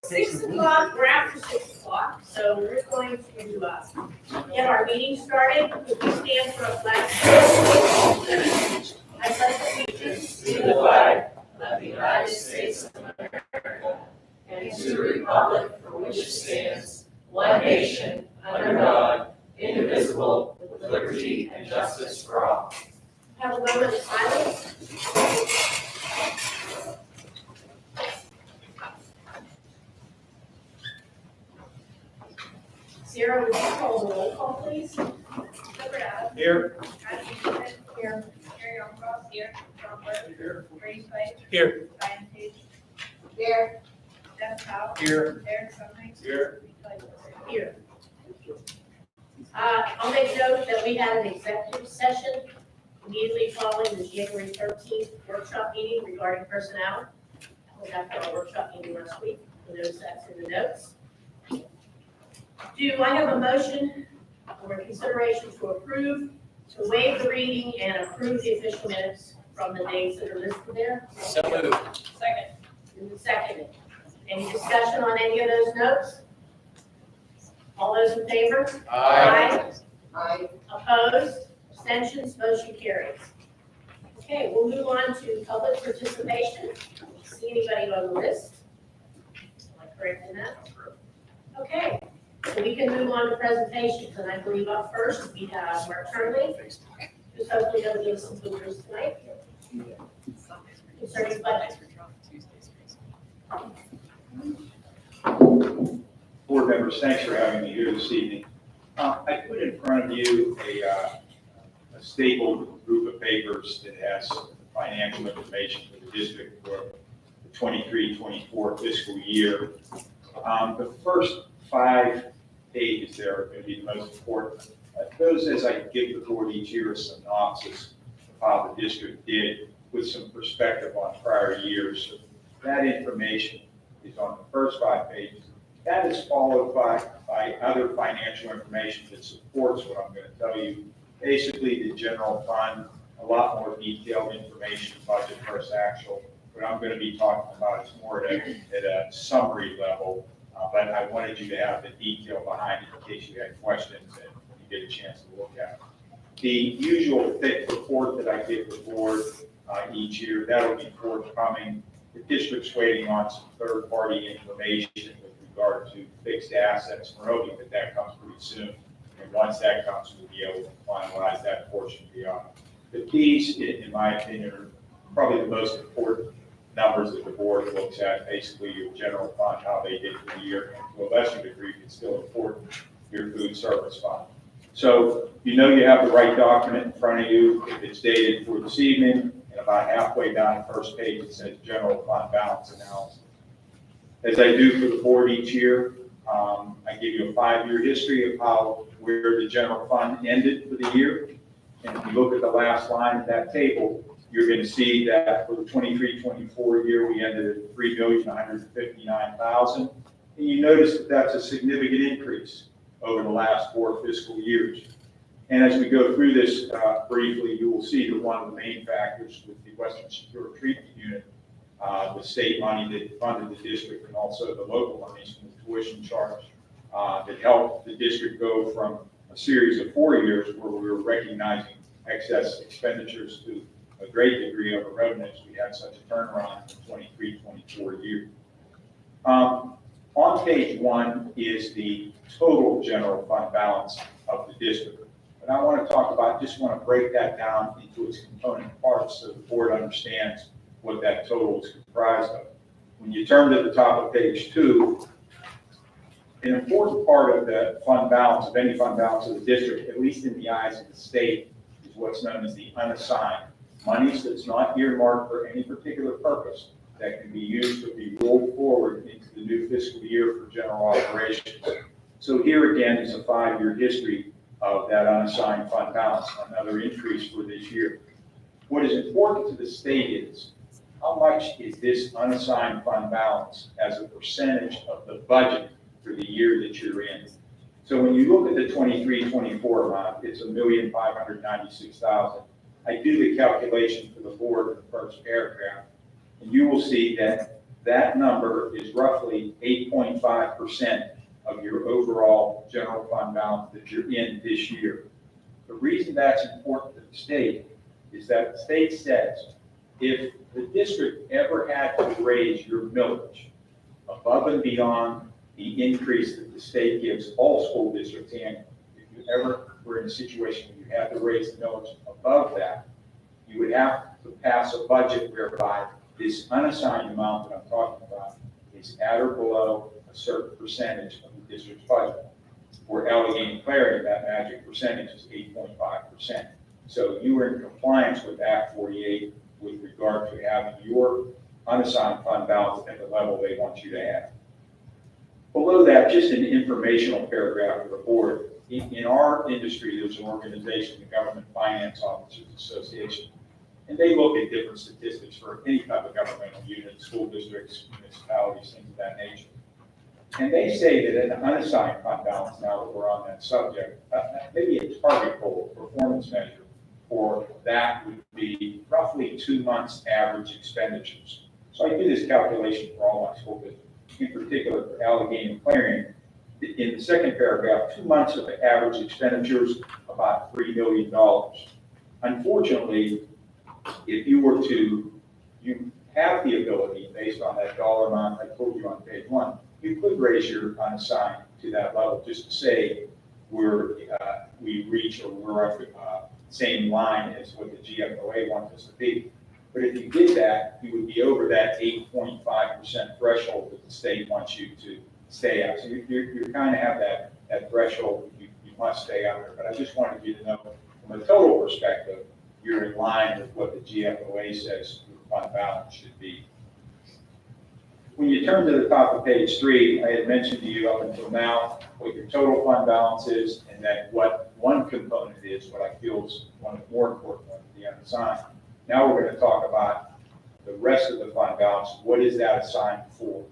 6 o'clock, we're after 6 o'clock, so we're going to get our meeting started. If we stand for a flag. I pledge allegiance to the flag of the United States of America and to the republic for which it stands, one nation, under God, indivisible, with liberty and justice for all. Have a moment of silence. Sarah, would you call the roll call, please? Here. Here. Mary Cross, here. John Burke. Here. Brady Fight. Here. Diane Page. Here. Dennis Powell. Here. Derek Summers. Here. Here. I'll make note that we had an executive session immediately following the January 13th workshop meeting regarding personnel. We got our workshop meeting last week. You'll notice that's in the notes. Do I have a motion or consideration to approve, to waive the reading and approve the official minutes from the dates that are listed there? So moved. Second. Seconded. Any discussion on any of those notes? All those in favor? Aye. Aye. Opposed? Abstentions? Motion carries. Okay, we'll move on to public participation. See anybody on the list? Am I correct in that? Okay, so we can move on to presentations, and I believe up first we have Mark Turnley, who's hopefully going to give some pointers tonight concerning budget. Board members, thanks for having me here this evening. I put in front of you a stapled group of papers that has financial information for the district for the 23-24 fiscal year. The first 5 pages there are going to be the most important. Those, as I give the board each year, a synopsis of how the district did with some perspective on prior years. So that information is on the first 5 pages. That is followed by other financial information that supports what I'm going to tell you. Basically, the general fund, a lot more detailed information, budget versus actual. What I'm going to be talking about is more at a summary level, but I wanted you to have the detail behind it in case you had questions and you get a chance to look at it. The usual thick report that I give the board each year, that'll be forthcoming. The district's waiting on some third-party information with regard to fixed assets. We're hoping that that comes pretty soon. And once that comes, we'll be able to finalize that portion beyond. But these, in my opinion, are probably the most important numbers that the board looks at. Basically, your general fund, how they did for the year, and to a lesser degree, it's still important, your food service fund. So you know you have the right document in front of you. If it's dated for this evening, and about halfway down the first page, it says general fund balance analysis. As I do for the board each year, I give you a 5-year history of where the general fund ended for the year. And if you look at the last line of that table, you're going to see that for the 23-24 year, we ended at $3,159,000. And you notice that that's a significant increase over the last 4 fiscal years. And as we go through this briefly, you will see that one of the main factors with the Western Secure Treatment Unit, the state money that funded the district and also the local monies from the tuition charge that helped the district go from a series of 4 years where we were recognizing excess expenditures to a great degree of revenues. We had such a turnaround in the 23-24 year. On page 1 is the total general fund balance of the district. And I want to just want to break that down into its component parts so the board understands what that total is comprised of. When you turn to the top of page 2, an important part of the fund balance, of any fund balance of the district, at least in the eyes of the state, is what's known as the unassigned. Monies that's not earmarked for any particular purpose that can be used to be rolled forward into the new fiscal year for general operations. So here again is a 5-year history of that unassigned fund balance, another increase for this year. What is important to the state is how much is this unassigned fund balance as a percentage of the budget for the year that you're in. So when you look at the 23-24 amount, it's $1,596,000. I do the calculation for the board in the first paragraph, and you will see that that number is roughly 8.5% of your overall general fund balance that you're in this year. The reason that's important to the state is that the state says if the district ever had to raise your millage above and beyond the increase that the state gives all school districts annually, if you ever were in a situation where you had to raise the millage above that, you would have to pass a budget whereby this unassigned amount that I'm talking about is at or below a certain percentage of the district's budget. For Allegheny Clarion, that magic percentage is 8.5%. So you are in compliance with Act 48 with regard to having your unassigned fund balance at the level they want you to have. Below that, just an informational paragraph for the board. In our industry, there's an organization, the Government Finance Officers Association, and they look at different statistics for any type of governmental unit, school districts, municipalities, things of that nature. And they say that an unassigned fund balance, now that we're on that subject, maybe a target goal, performance measure for that would be roughly 2 months average expenditures. So I do this calculation for all my school districts, in particular for Allegheny and Clarion. In the second paragraph, 2 months of average expenditures, about $3 million. Unfortunately, if you were to, you have the ability, based on that dollar amount I told you on page 1, you could raise your unassigned to that level, just to say we reach or we're at the same line as what the GFOA wants us to be. But if you did that, you would be over that 8.5% threshold that the state wants you to stay at. So you kind of have that threshold, you must stay out there. But I just wanted you to know, from a total perspective, you're in line with what the GFOA says your fund balance should be. When you turn to the top of page 3, I had mentioned to you up until now what your total fund balance is, and then what one component is, what I feel is one of the more important ones, the unassigned. Now we're going to talk about the rest of the fund balance. What is that assigned for?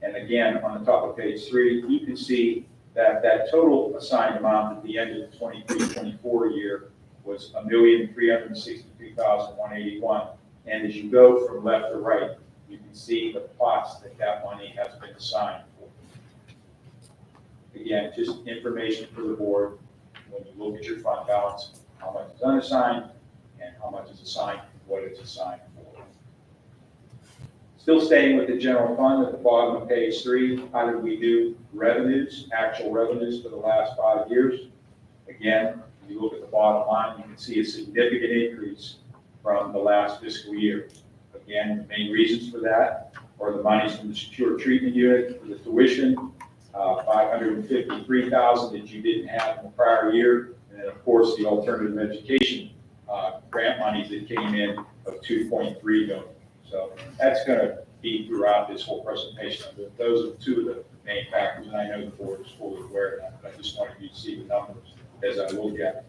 And again, on the top of page 3, you can see that that total assigned amount at the end of the 23-24 year was $1,362,181. And as you go from left to right, you can see the plots that money has been assigned for. Again, just information for the board. When you look at your fund balance, how much is unassigned and how much is assigned, what it's assigned for. Still staying with the general fund at the bottom of page 3, how did we do revenues, actual revenues for the last 5 years? Again, if you look at the bottom line, you can see a significant increase from the last fiscal year. Again, the main reasons for that are the monies from the secure treatment unit for the tuition, $553,000 that you didn't have in the prior year, and then of course the alternative education grant monies that came in of $2.3 million. So that's going to be throughout this whole presentation. Those are 2 of the main factors, and I know the board is fully aware of that, but I just wanted you to see the numbers as I look at it.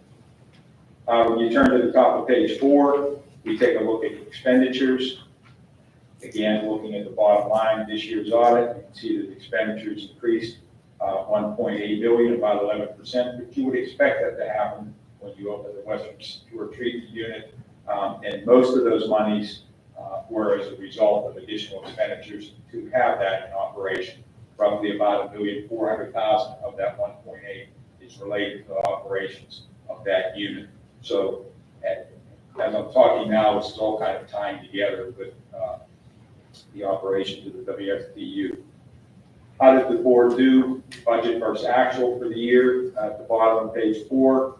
When you turn to the top of page 4, we take a look at expenditures. Again, looking at the bottom line of this year's audit, you can see that expenditures increased 1.8 billion, about 11%, but you would expect that to happen when you open the Western Secure Treatment Unit. And most of those monies were as a result of additional expenditures to have that in operation. Roughly about $1,400,000 of that 1.8 is related to the operations of that unit. So as I'm talking now, this is all kind of tying together with the operations of the WSTU. How did the board do budget versus actual for the year? At the bottom of page 4,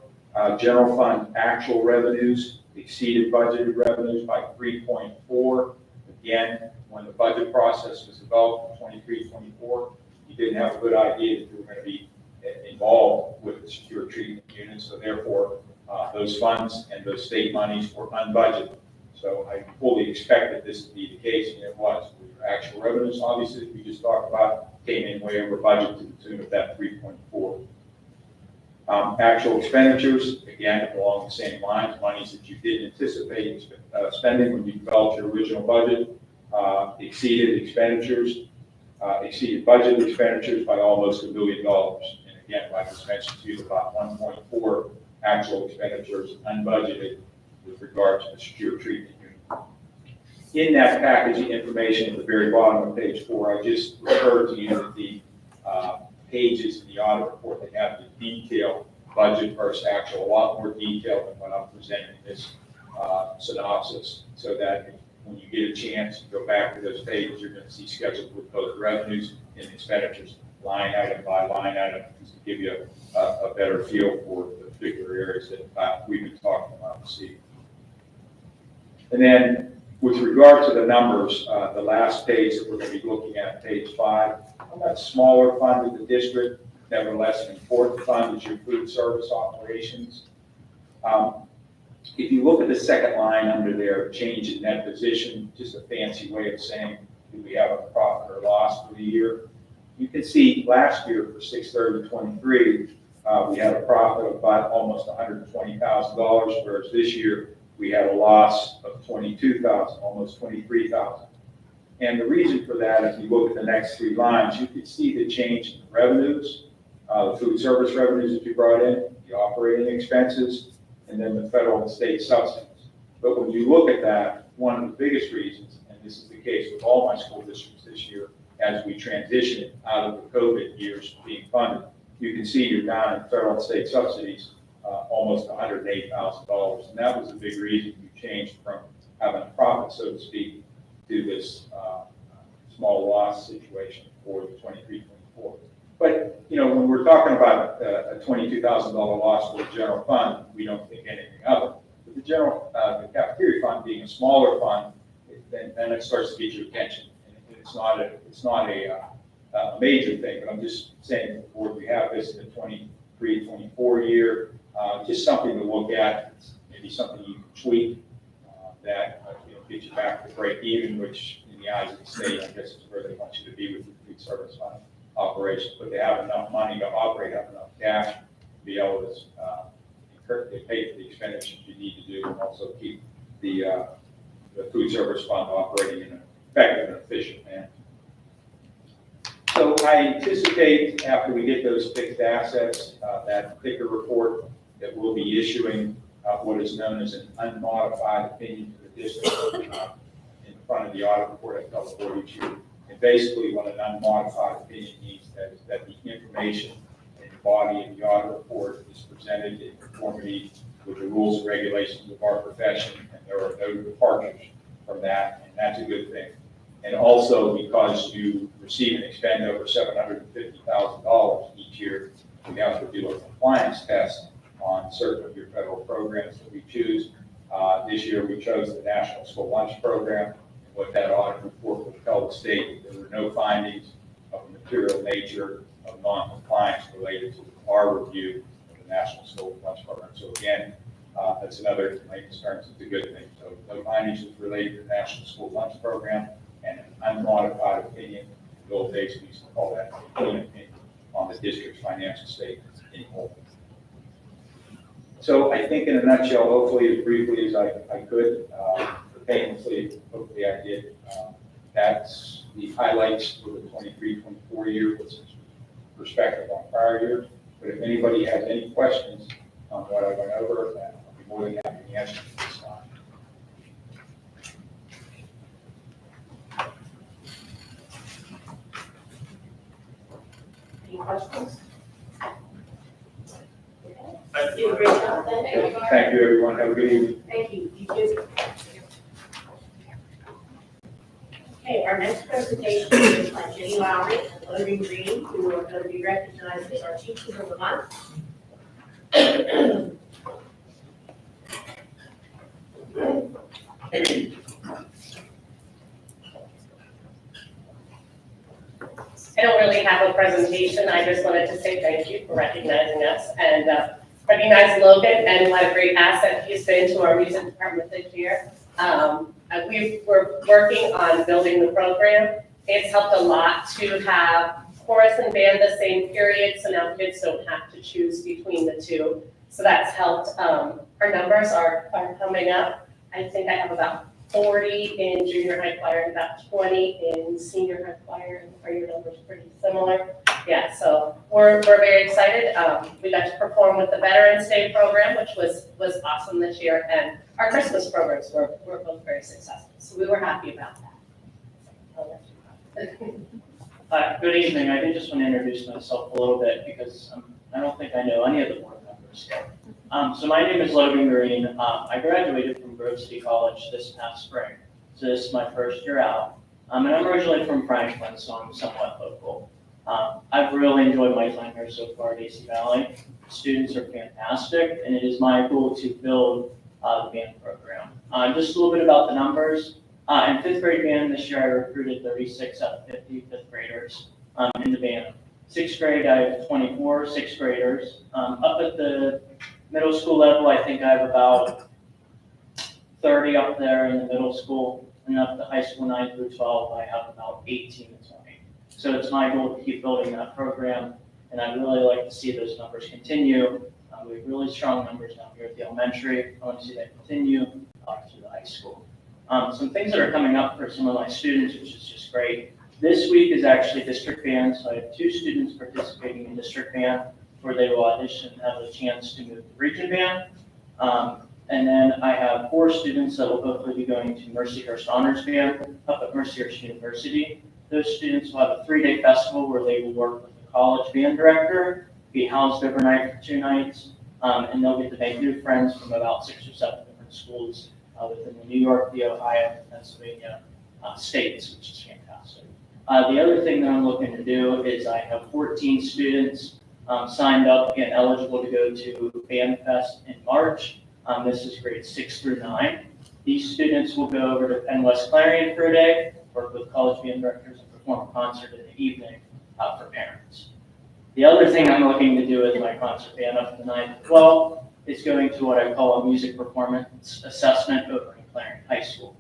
general fund actual revenues exceeded budgeted revenues by 3.4. Again, when the budget process was developed in 23-24, you didn't have a good idea that you were going to be involved with the secure treatment unit, so therefore those funds and those state monies were unbudgeted. So I fully expected this to be the case, and it was. Your actual revenues, obviously, we just talked about, came in way over budget to the tune of that 3.4. Actual expenditures, again, along the same lines, monies that you didn't anticipate spending when you developed your original budget, exceeded budget expenditures by almost $1 billion. And again, like I just mentioned to you, about 1.4 actual expenditures unbudgeted with regard to the secure treatment unit. In that package of information at the very bottom of page 4, I just referred to you that the pages in the audit report that have the detailed budget versus actual, a lot more detail than what I'm presenting in this synopsis, so that when you get a chance to go back to those pages, you're going to see schedules with both revenues and expenditures, line item by line item, just to give you a better feel for the particular areas that we've been talking about this evening. And then with regard to the numbers, the last page that we're going to be looking at, page 5, on that smaller fund in the district, nevertheless an important fund, is your food service operations. If you look at the second line under there, change in net position, just a fancy way of saying, do we have a profit or loss for the year? You can see last year for 6/30/23, we had a profit of about almost $120,000, whereas this year we had a loss of $22,000, almost $23,000. And the reason for that, if you look at the next 3 lines, you can see the change in revenues, the food service revenues that you brought in, the operating expenses, and then the federal and state subsidies. But when you look at that, one of the biggest reasons, and this is the case with all my school districts this year, as we transition out of the COVID years being funded, you can see you're down in federal and state subsidies almost $108,000. And that was a big reason you changed from having a profit, so to speak, to this small loss situation for the 23-24. But, you know, when we're talking about a $22,000 loss for the general fund, we don't think anything of it. But the general, the cafeteria fund being a smaller fund, then it starts to get your attention. And it's not a major thing, but I'm just saying to the board, we have this in the 23-24 year, just something to look at, maybe something you can tweak that get you back to break even, which in the eyes of the state, I guess is where they want you to be with your food service fund operation. But they have enough money to operate, have enough cash to be able to pay for the expenditures you need to do, and also keep the food service fund operating in an effective and efficient manner. So I anticipate after we get those fixed assets, that thicker report, that we'll be issuing what is known as an unmodified opinion to the district in front of the audit report. I tell the board each year. And basically what an unmodified opinion means is that the information in the body of the audit report is presented in conformity with the rules and regulations of our profession, and there are no departures from that, and that's a good thing. And also because you receive and expend over $750,000 each year, we have to do a compliance test on certain of your federal programs that we choose. This year we chose the National School Lunch Program. And what that audit report will tell the state, there were no findings of a material nature of non-compliance related to our review of the National School Lunch Program. So again, that's another, in layman's terms, it's a good thing. So no findings was related to the National School Lunch Program, and an unmodified opinion. The old days we used to call that an opinion on the district's financial statements in whole. So I think in a nutshell, hopefully as briefly as I could, painlessly, hopefully I did. That's the highlights for the 23-24 year with perspective on prior years. But if anybody has any questions on what I went over, I'll be more than happy to answer this time. Any questions? You did a great job, thank you. Thank you, everyone. Have a good evening. Thank you, you too. Okay, our next presentation is by Jenny Lowry and Logan Green, who are going to be recognized as our Teachers of the Month. I don't really have a presentation. I just wanted to say thank you for recognizing us and recognize Logan and what a great asset he's been to our music department this year. We're working on building the program. It's helped a lot to have chorus and band the same period, so now kids don't have to choose between the two. So that's helped. Our numbers are coming up. I think I have about 40 in junior high choir and about 20 in senior high choir. Are your numbers pretty similar? Yeah, so we're very excited. We got to perform with the Veterans Day program, which was awesome this year, and our Christmas programs were both very successful. So we were happy about that. Good evening. I did just want to introduce myself a little bit because I don't think I know any of the board members yet. So my name is Logan Green. I graduated from Grove City College this past spring. So this is my first year out. And I'm originally from Franklin, so I'm somewhat local. I've really enjoyed my time here so far at AC Valley. The students are fantastic, and it is my goal to build the band program. Just a little bit about the numbers. In fifth grade band this year, I recruited 36 out of 50 fifth graders in the band. Sixth grade, I have 24 sixth graders. Up at the middle school level, I think I have about 30 up there in the middle school. And up to high school 9 through 12, I have about 18 to 20. So it's my goal to keep building that program, and I'd really like to see those numbers continue. We have really strong numbers down here at the elementary. I want to see that continue to the high school. Some things that are coming up for some of my students, which is just great. This week is actually district band, so I have 2 students participating in district band where they will audition and have a chance to move to region band. And then I have 4 students that will hopefully be going to Mercyhurst Honors Band up at Mercyhurst University. Those students will have a 3-day festival where they will work with the college band director, be housed overnight for 2 nights, and they'll get to make new friends from about 6 or 7 different schools within the New York, the Ohio, and Pennsylvania states, which is fantastic. The other thing that I'm looking to do is I have 14 students signed up and eligible to go to Band Fest in March. This is grades 6 through 9. These students will go over to Penn West Clarion for a day, work with college band directors, and perform a concert in the evening for parents. The other thing I'm looking to do with my concert band up to 9 to 12 is going to what I call a music performance assessment over in Clarion High School.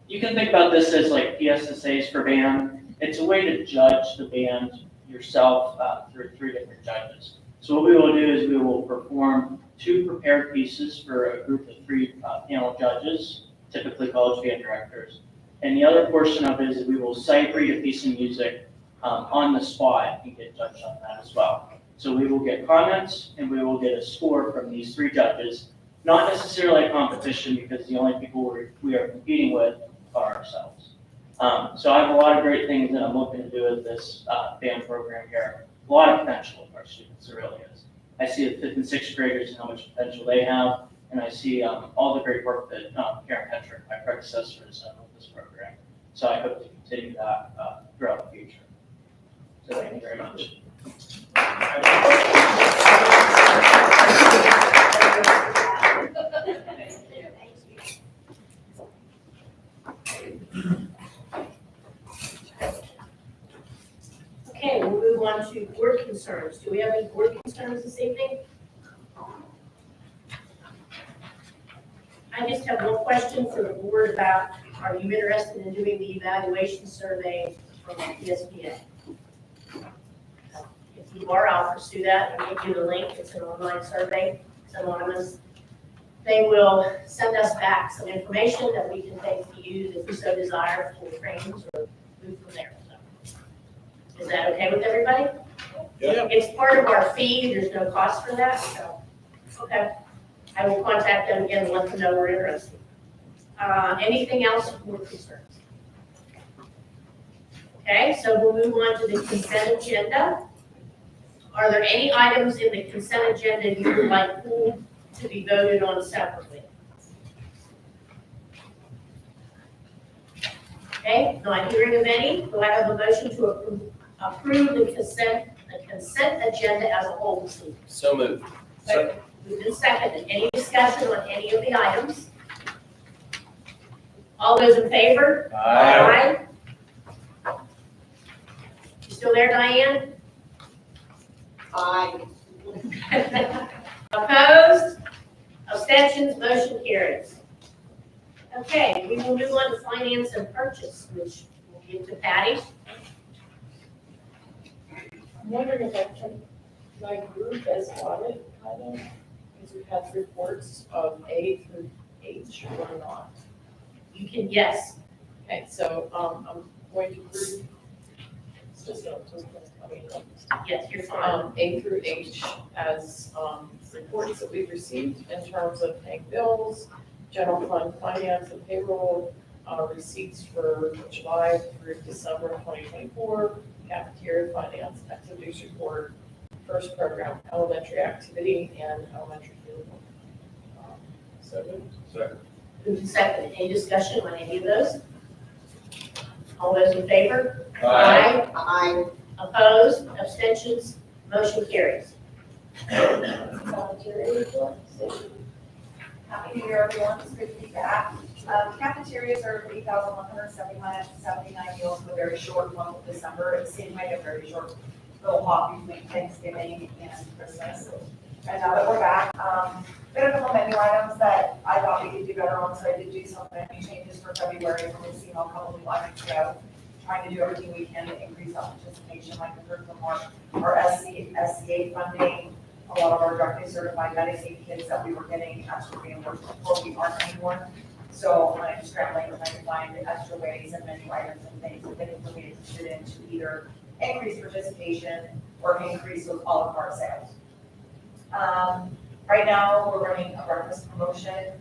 You can think about this as like PSSAs for band. It's a way to judge the band yourself through 3 different judges. So what we will do is we will perform 2 prepared pieces for a group of 3 panel judges, typically college band directors. And the other portion of it is we will sight read a piece of music on the spot and get judged on that as well. So we will get comments and we will get a score from these 3 judges, not necessarily a competition because the only people we are competing with are ourselves. So I have a lot of great things that I'm looking to do with this band program here. A lot of potential with our students, there really is. I see the 5th and 6th graders and how much potential they have, and I see all the great work that Karen Petrick, my predecessor, has done with this program. So I hope to continue that throughout the future. So thank you very much. Okay, we'll move on to board concerns. Do we have any board concerns this evening? I just have one question for the board about, are you interested in doing the evaluation survey from ESPN? If you are, I'll pursue that and give you the link. It's an online survey. It's anonymous. They will send us back some information that we can take to use if we so desire for trainings or move from there. Is that okay with everybody? Yeah. It's part of our fee, there's no cost for that, so, okay. I will contact them again and let them know we're interested. Anything else for concerns? Okay, so we'll move on to the consent agenda. Are there any items in the consent agenda you would like pulled to be voted on separately? Okay, not hearing of any, do I have a motion to approve the consent agenda as a whole, please? So moved. Moved and seconded. Any discussion on any of the items? All those in favor? Aye. Aye. You still there, Diane? Aye. Opposed? Abstentions? Motion carries. Okay, we will move on to finance and purchase, which we'll give to Patty. I'm wondering if I can, my group as audit, kind of, because we've had reports of A through H or not. You can, yes. Okay, so, I'm going to group, it's just, Yes, you're fine. A through H as, reports that we've received in terms of paying bills, general fund finance and payroll, receipts for July through December 2024, cafeteria finance, activities report, first program, elementary activity, and elementary field. So moved. Second. Moved and seconded. Any discussion on any of those? All those in favor? Aye. Opposed? Abstentions? Motion carries. Cafeteria report. Happy New Year, everyone. It's good to be back. Cafeterias are 3,179 meals in a very short month of December. It seemed like a very short little hop between Thanksgiving and Christmas. And now that we're back, there are a couple menu items that I thought we could do better on, so I did do some menu changes for February from the email a couple of months ago. Trying to do everything we can to increase our participation, like we heard from our SCA funding. A lot of our directly certified Medicaid kids that we were getting extra reimbursed before, we aren't anymore. So I'm scrambling to try to find extra ways and menu items and things that they can be interested in to either increase participation or increase those a la carte sales. Right now, we're running a breakfast promotion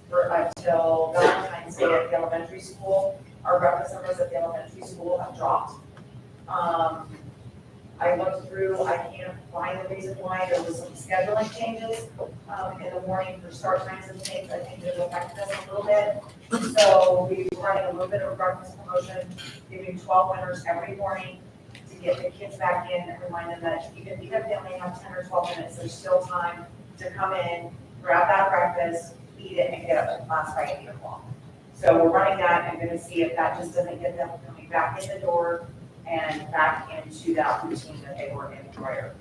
for until Valentine's Day at the elementary school. Our breakfast numbers at the elementary school have dropped. I looked through, I can't find the reason why. There was some scheduling changes in the morning for start times and things. I think it affected us a little bit. So we were running a little bit of a breakfast promotion, giving 12 winners every morning to get the kids back in and remind them that even if they only have 10 or 12 minutes, there's still time to come in, grab that breakfast, eat it, and get up to class by 8 o'clock. So we're running that. I'm going to see if that just doesn't get them coming back in the door and back into that routine that they were in prior.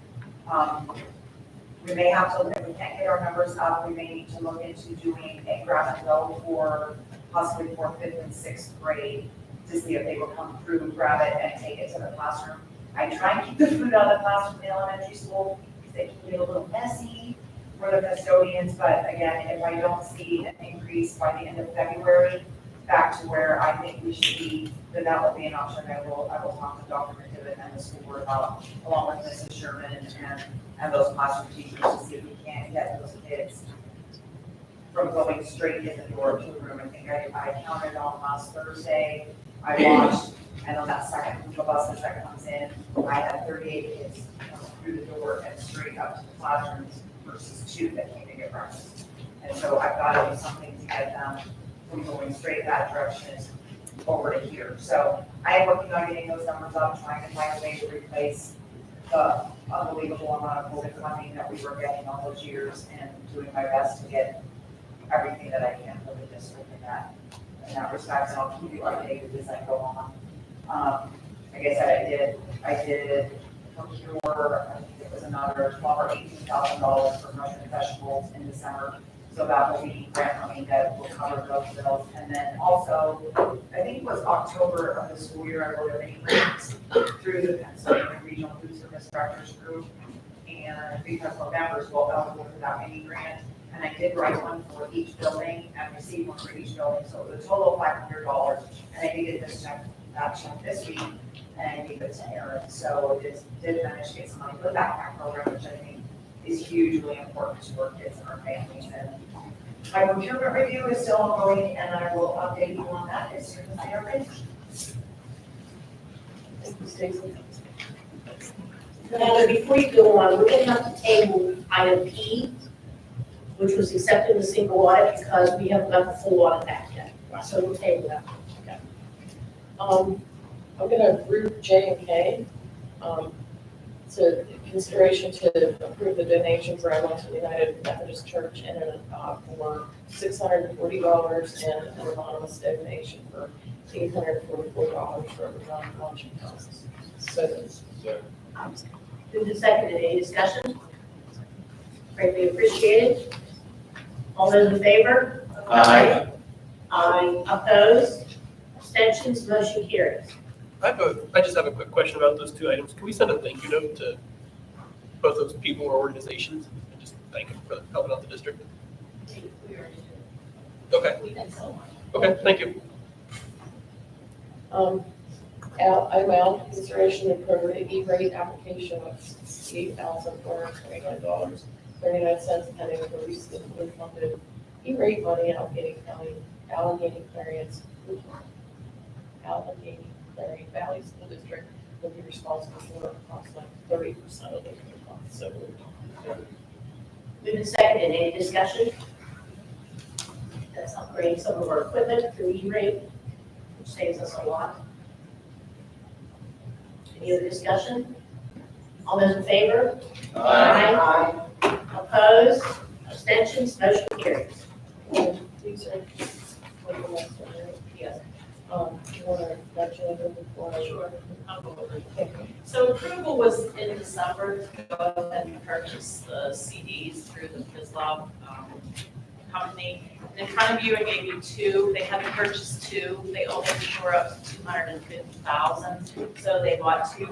We may have to, if we can't get our numbers up, we may need to look into doing a grab and go for possibly for 5th and 6th grade to see if they will come through, grab it, and take it to the classroom. I try and keep the food out of the classroom in elementary school because they can get a little messy for the custodians, but again, if I don't see an increase by the end of February, back to where I think we should be, then that will be an option. I will talk to Dr. McDivitt and the school board about, along with Mrs. Sherman and those classroom teachers, to see if we can get those kids from going straight in the door to the room. I think I counted on last Thursday. I watched, and on that second group of buses that comes in, I had 38 kids come through the door and straight up to the classrooms versus 2 that came to get breakfast. And so I've got to do something to get them from going straight that direction over to here. So I am working on getting those numbers up, trying to find a way to replace the unbelievable amount of COVID funding that we were getting all those years, and doing my best to get everything that I can for the district in that respect, and I'll keep you updated as I go on. Like I said, I did procure, I think it was another $12,000 or $18,000 for fruit and vegetables in December. So that will be grant money that will cover those bills. And then also, I think it was October of the school year, I wrote a mini grants through the Pennsylvania Regional Food Service Directors Group. And because we're members, we'll eligible for that mini grant. And I did write one for each building and received one for each building. So it was a total of $500. And I needed that check this week, and I gave it to Aaron. So it did manage to get some money for the backpack program, which I think is hugely important to our kids and our families. And my procurement review is still ongoing, and I will update you on that as soon as they are finished. Thank you, Stacy. Now, before you go on, we're going to have to table item P, which was accepted in single audit, because we haven't got the full audit back yet. So we'll table that. I'm gonna group J and K. So consideration to approve the donation for Arlington United Methodist Church and for $640, and an anonymous donation for $844 for non-launching costs. So Moved and seconded. Any discussion? Greatly appreciated. All those in favor? Aye. Aye. Opposed? Abstentions? Motion carries. I just have a quick question about those 2 items. Can we send a thank you note to both those people or organizations and just thank them for helping out the district? Okay. Okay, thank you. Item L, consideration of appropriate E-rate application of $8,429.39 pending the release of fully funded E-rate money allocating variance, Allegheny Valley School District will be responsible for approximately 30% of the costs. So Moved and seconded, any discussion? That's upgrading some of our equipment through E-rate, which saves us a lot. Any other discussion? All those in favor? Aye. Opposed? Abstentions? Motion carries. these are like the next one, right? Yes. You want to actually go before? Sure. I'll go over it. Okay. So approval was in December to go ahead and purchase the CDs through the FISLOB company. In front of you, I gave you two. They had to purchase two. They only were up to 250,000. So they bought two,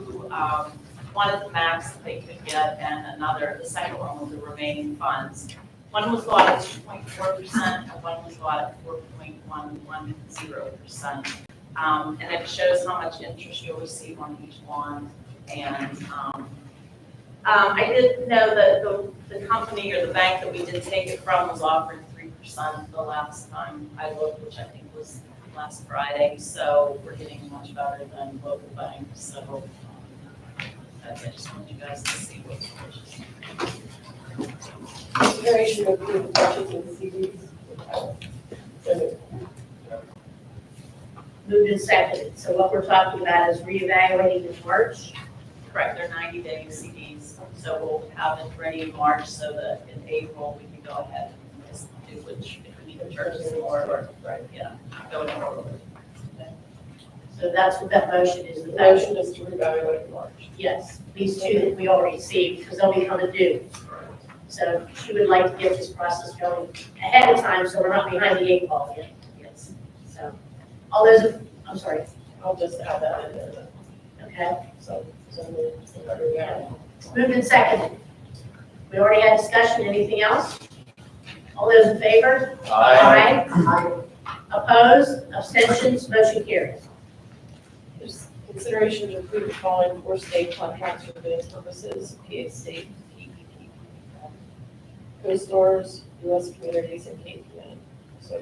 one at the max that they could get and another, the second one was the remaining funds. One was bought at 2.4% and one was bought at 4.110%. And it shows how much interest you'll receive on each one. And I did know that the company or the bank that we did take it from was offering 3% the last time I looked, which I think was last Friday. So we're getting much better than local banks. So I just want you guys to see what the purchase. Consideration of approve the purchase of the CDs. So Moved and seconded. So what we're talking about is reevaluating in March. Correct, they're 90-day CDs. So we'll have it ready in March so that in April we can go ahead and just do which, if we need to purchase more or, Right. yeah, go forward. So that's what that motion is. The motion is to reevaluate in March. Yes, these two that we already received, because they'll be coming due. So she would like to get this process going ahead of time, so we're not behind the eight ball yet. Yes. So, all those, I'm sorry, I'll just add that in there then. okay. So there we go. Moved and seconded. We already had discussion, anything else? All those in favor? Aye. Opposed, abstentions, motion carries. There's consideration to approve the following four state contracts for bidding purposes, PA State, PEP, Co-Stores, US Communities, and KPN. So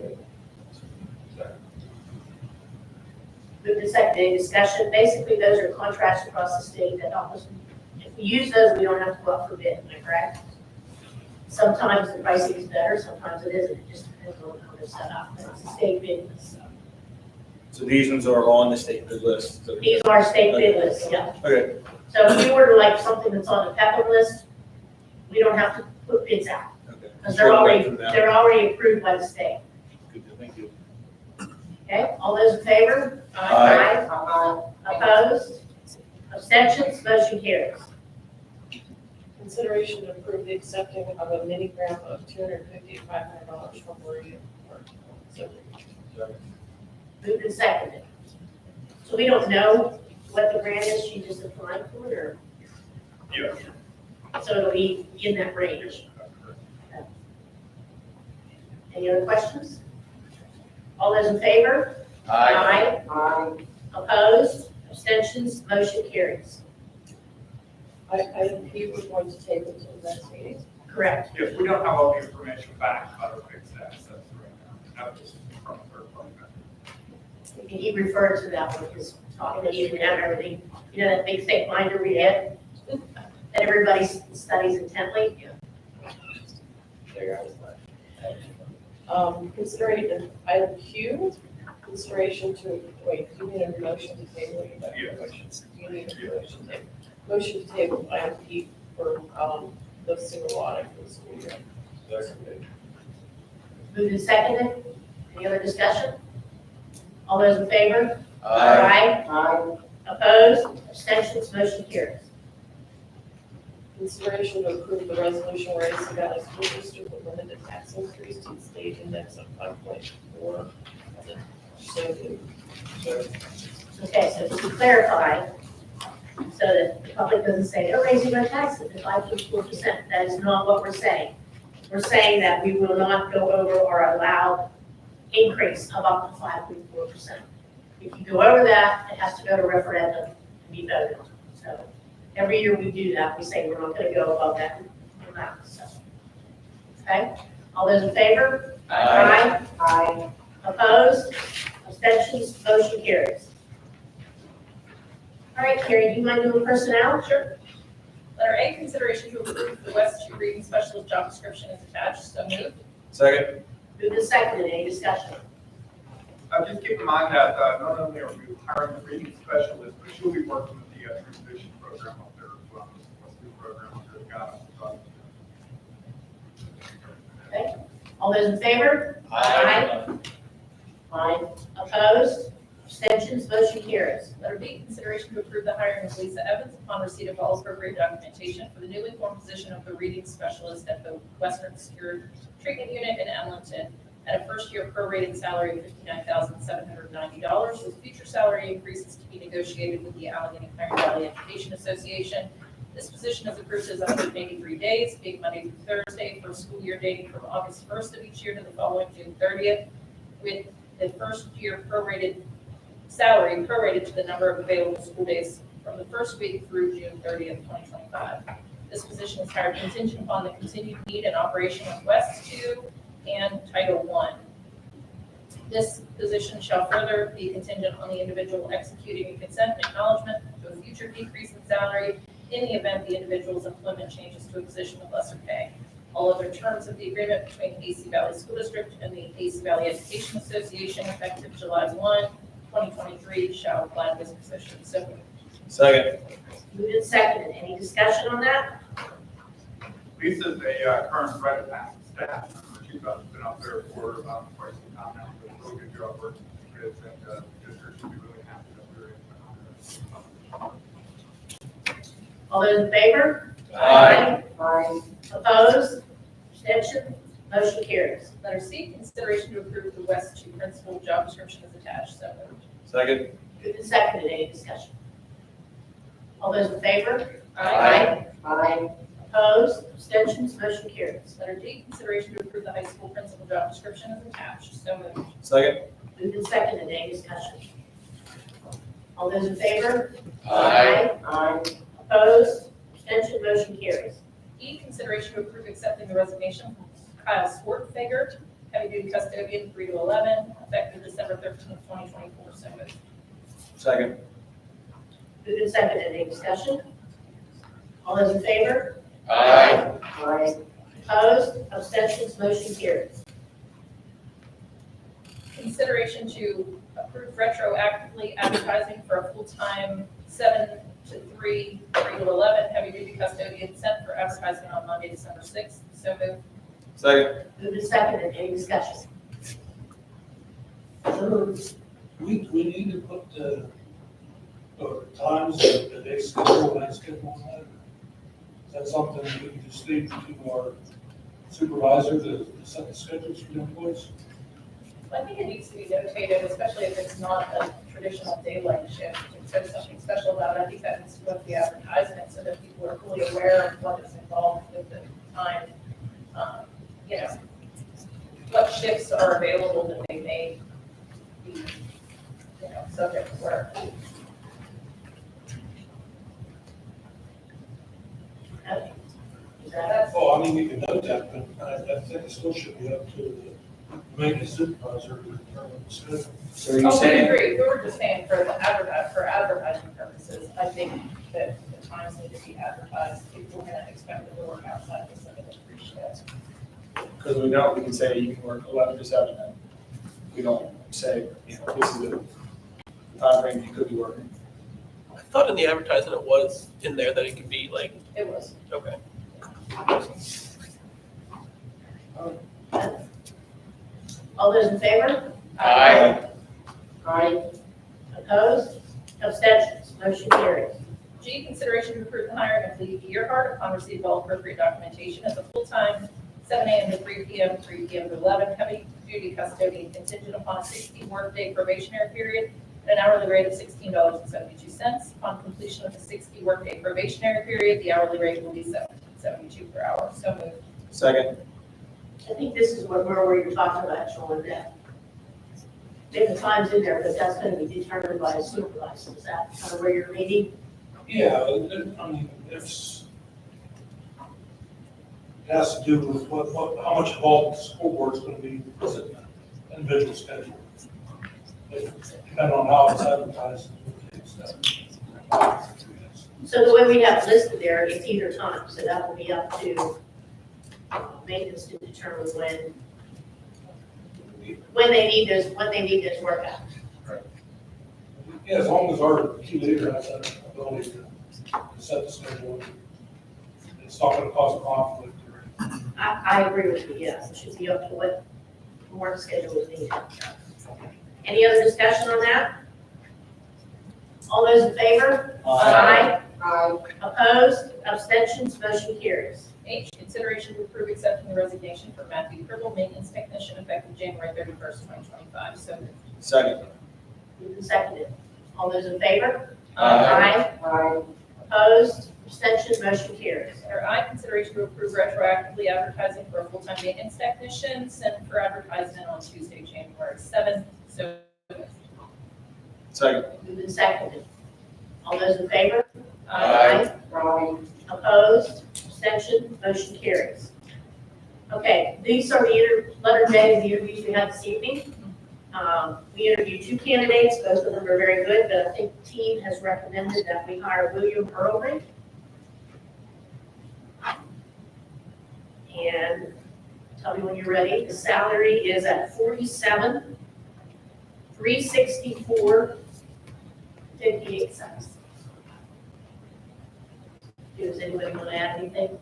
Moved and seconded, any discussion? Basically, those are contracts across the state that help us. If we use those, we don't have to go out for bid, am I correct? Sometimes the pricing is better, sometimes it isn't, it just depends on how they're set up, but it's a state bid list. So these ones are on the state bid list. So- These are state bid lists, yeah. Okay, So if we order like something that's on the Pepper list, we don't have to put bids out, okay. because Sure, they're from that. already approved by the state. Good, thank you. Okay, all those in favor? Aye. Opposed? Abstentions? Motion carries. consideration to approve the accepting of a mini grant of $250 to $500 from Maria. So Moved and seconded. So we don't know what the grant is, she just applied for it, or? Yeah. So it'll be in that range. Any other questions? All those in favor? Aye. Opposed? Abstentions? Motion carries. Item P, we're going to table to the next meeting. Correct. If we don't have all the information back, I would fix that, so that's right now. That was from a third party vendor. He referred to that when he was talking, he didn't have everything, you know, that big thick binder we get, that everybody studies intently. There consideration, item Q, consideration to, wait, do you need a motion to table? Yeah. You need a motion to table. Motion to table item P for, the single audit for the school year. Moved and seconded. Any other discussion? All those in favor? Aye. Opposed? Abstentions? Motion carries. Consideration to approve the resolution raising the Valley School District with limited tax increase to the state index of 5.4. So moved. Okay, so just to clarify, so that the public doesn't say, they're raising our taxes to 5.4%. That is not what we're saying. We're saying that we will not go over our allowed increase of up to 5.4%. If you go over that, it has to go to referendum and be voted on. So every year we do that, we say we're not going to go above that amount. So, okay, all those in favor? Aye. Aye. Opposed? Abstentions? Motion carries. All right, Carrie, do you mind doing personnel? Sure. Letter A, consideration to approve the West 2 reading specialist job description is attached, so moved. Second. Moved and seconded, any discussion? Just keep in mind that not only are we hiring a reading specialist, but she'll be working with the transition program up there as well. What's the program up there? Got it. Okay, all those in favor? Aye. Aye. Opposed? Abstentions? Motion carries. Letter B, consideration to approve the hiring of Lisa Evans upon receipt of all appropriate documentation for the newly formed position of the reading specialist at the Western Secured Treatment Unit in Emlenton at a first-year prorated salary of $59,790, with future salary increases to be negotiated with the Allegheny Pine Valley Education Association. This position is approved as 183 days, being Monday through Thursday, for a school year dating from August 1st of each year to the following June 30th, with the first-year prorated salary prorated to the number of available school days from the first week through June 30th, 2025. This position is hired contingent upon the continued need and operation of West 2 and Title I. This position shall further be contingent on the individual executing a consent and acknowledgement to a future decrease in salary in the event the individual's employment changes to a position of lesser pay. All other terms of the agreement between AC Valley School District and the AC Valley Education Association effective July 1, 2023 shall apply to this position. So moved. Second. Moved and seconded, any discussion on that? Lisa's a current Red Pack staff member. She's been up there for quite some time now. Does a really good job working with kids, and the district should be really happy that we're in. All those in favor? Aye. Aye. Opposed? Abstention? Motion carries. Letter C, consideration to approve the West 2 principal job description is attached. So moved. Second. Moved and seconded, any discussion? All those in favor? Aye. Aye. Opposed? Abstentions? Motion carries. Letter D, consideration to approve the high school principal job description is attached. So moved. Second. Moved and seconded, any discussion? All those in favor? Aye. Aye. Opposed? Abstention? Motion carries. E, consideration to approve accepting the resignation from Kyle Swartfager, heavy-duty custodian, 3 to 11, effective December 13th, 2024. So moved. Second. Moved and seconded, any discussion? All those in favor? Aye. Aye. Opposed? Abstentions? Motion carries. Consideration to approve retroactively advertising for a full-time 7 to 3, 3 to 11 heavy-duty custodian sent for advertising on Monday, December 6th. So moved. Second. Moved and seconded, any discussion? So moved. We need to put the times that they schedule and schedule on that. Is that something we can just leave to our supervisor to set the schedules for the employees? I think it needs to be notated, especially if it's not a traditional daylight shift. If there's something special about it, I think that needs to go with the advertisement so that people are fully aware of what is involved with the time. You know, what shifts are available that they may be, you know, subject to work. Okay. Is that Oh, I mean, we can note that, but I think it still should be up to the maintenance supervisor to determine the schedule. So are you Oh, we saying, agree. We were just saying for advertising purposes, I think that the times need to be advertised. People are gonna expect them to work outside the 7 to 3 shift. because we can say you can work 11 to 7 then. We don't say, this is the time frame you could be working. I thought in the advertisement it was in there that it could be like, It was. okay. all those in favor? Aye. Aye. Opposed? Abstentions? Motion carries. G, consideration to approve the hiring of Lee Earhart upon receipt of all appropriate documentation as a full-time 7 a.m. to 3 p.m., 3 p.m. to 11 heavy-duty custodian contingent upon a 60-workday probationary period at an hourly rate of $16.72. Upon completion of the 60-workday probationary period, the hourly rate will be $17.72 per hour. So moved. Second. I think this is where you're talking about showing that. Maybe the time's in there, but that's going to be determined by a supervisor. Is that kind of where you're leading? Yeah, I mean, It has to do with how much involved the school board's gonna be, is it an individual schedule? Depending on how it's advertised. So the way we have it listed there, it's either time, so that will be up to maintenance to determine when they need this work out. Yeah, as long as our key leader has that ability to set the schedule, it's not gonna cause a conflict or anything. I agree with you, yes, it should be up to what work schedule is needed. Any other discussion on that? All those in favor? Aye. Opposed, abstentions, motion carries. H, consideration to approve accepting the resignation for Matthew Cribble, maintenance technician, effective January 31st, 2025. So moved. Second. Moved and seconded. All those in favor? Aye. Aye. Opposed, abstentions, motion carries. Letter I, consideration to approve retroactively advertising for a full-time maintenance technician, sent for advertisement on Tuesday, January 7th. So moved. Second. Moved and seconded. All those in favor? Aye. Opposed, abstention, motion carries. Okay, these are the letter J of the interviews we had this evening. We interviewed 2 candidates, both of them are very good, but I think the team has recommended that we hire William Earlry. And tell me when you're ready, the salary is at $47,364.58. Does anybody want to add anything?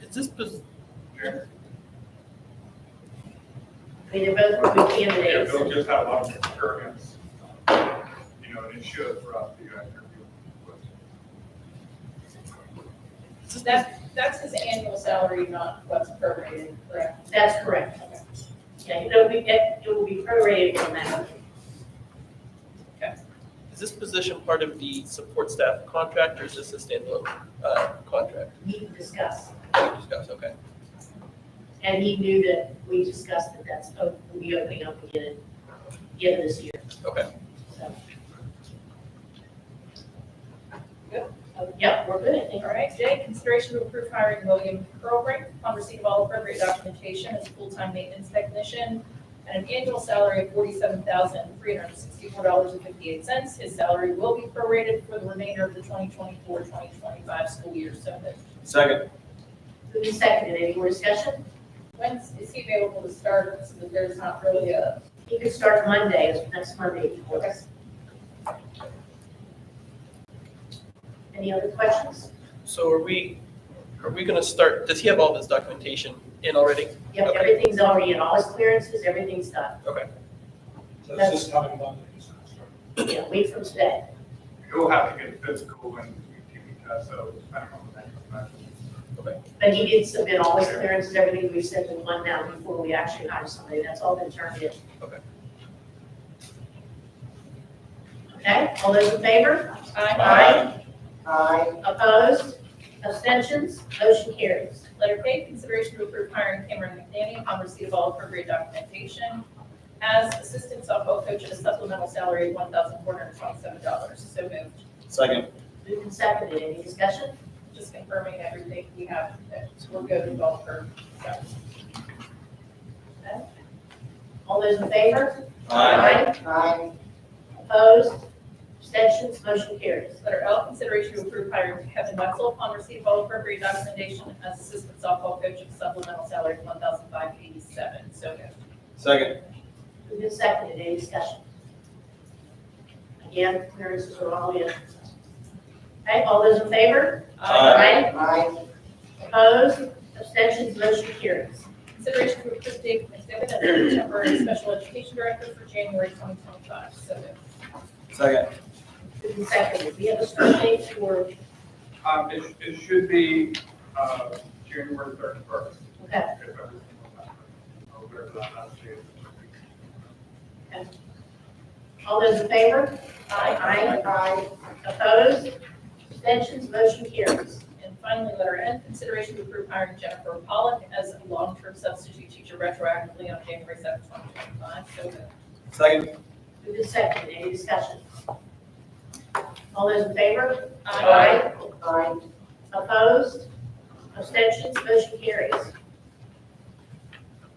Is this, I mean, they're both good Yeah, candidates. Bill just had a lot of experience, and it shows throughout the interview. that's his annual salary, not what's prorated, correct? That's correct. Yeah, it will be prorated from that. is this position part of the support staff contract, or is this a standalone contract? We can discuss. We discussed, okay. And he knew that we discussed that that's, will be opening up again this year. Okay. So. Good. Yep, we're good, I think. All right, J, consideration to approve hiring William Curlbrink upon receipt of all appropriate documentation as a full-time maintenance technician at an annual salary of $47,364.58. His salary will be prorated for the remainder of the 2024-2025 school year. So moved. Second. Who seconded? Any more discussion? When is he available to start, so that there's not really a, He could start Monday, next Monday. okay. Any other questions? So are we gonna start, does he have all this documentation in already? Yep, Okay. everything's already in, all his clearances, everything's done. So it's just coming Monday. he's gonna start. Yeah, week from today. He'll have to get physical and TV test, so I don't know when that comes back. But he did submit all his clearances, everything we sent in one now before we actually hire somebody. That's all been turned in. Okay. Okay, all those in favor? Aye. Opposed? Abstentions? Motion carries. Letter K, consideration to approve hiring Cameron McNanny upon receipt of all appropriate documentation as assistant softball coach at a supplemental salary of $1,427. So moved. Second. Moved and seconded. Any discussion? Just confirming everything we have, that we're good with all for, so. Okay. All those in favor? Aye. Opposed? Abstentions? Motion carries. Letter L, consideration to approve hiring Kevin Wetzel upon receipt of all appropriate documentation as assistant softball coach at a supplemental salary of $1,587. So moved. Second. Moved and seconded. Any discussion? Again, clearances are all in. Okay, all those in favor? Aye. Opposed? Abstentions? Motion carries. Consideration to approve David McDevitt as the temporary special education director for January 2025. So moved. Second. Moved and seconded. We have a start date for, It should be January 31st. okay, If everything goes out. Whatever that last date is. all those in favor? Aye. Opposed? Abstentions? Motion carries. And finally, letter N, consideration to approve hiring Jennifer Pollock as a long-term substitute teacher retroactively on January 7th, 2025. So moved. Second. Moved and seconded. Any discussion? All those in favor? Aye. Opposed? Abstentions, motion carries.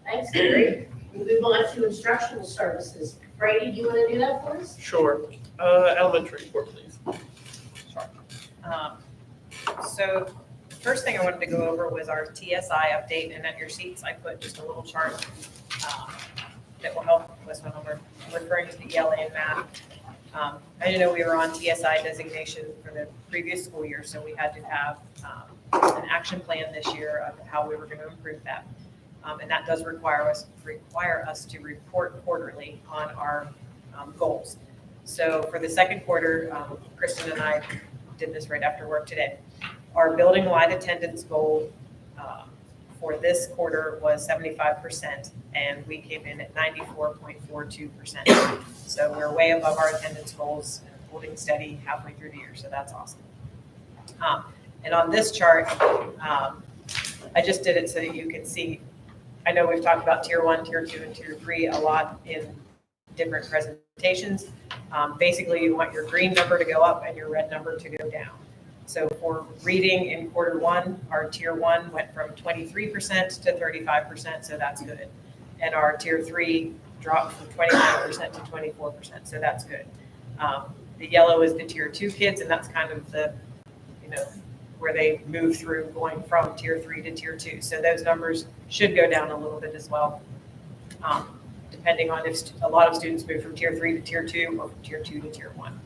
Thanks, Gary. We move on to instructional services. Brady, do you want to do that for us? Sure. Elementary report, please. So first thing I wanted to go over was our TSI update, and at your seats, I put just a little chart that will help with when I'm referring to the ELA and math. As you know, we were on TSI designation for the previous school year, so we had to have an action plan this year of how we were going to improve that. And that does require us to report quarterly on our goals. So for the second quarter, Kristen and I did this right after work today. Our building-wide attendance goal for this quarter was 75%, and we came in at 94.42%. So we're way above our attendance goals and holding steady halfway through the year, so that's awesome. And on this chart, I just did it so that you can see. I know we've talked about tier 1, tier 2, and tier 3 a lot in different presentations. Basically, you want your green number to go up and your red number to go down. So for reading in quarter 1, our tier 1 went from 23% to 35%, so that's good. And our tier 3 dropped from 29% to 24%, so that's good. The yellow is the tier 2 kids, and that's kind of the, where they move through going from tier 3 to tier 2. So those numbers should go down a little bit as well, depending on if a lot of students move from tier 3 to tier 2 or from tier 2 to tier 1.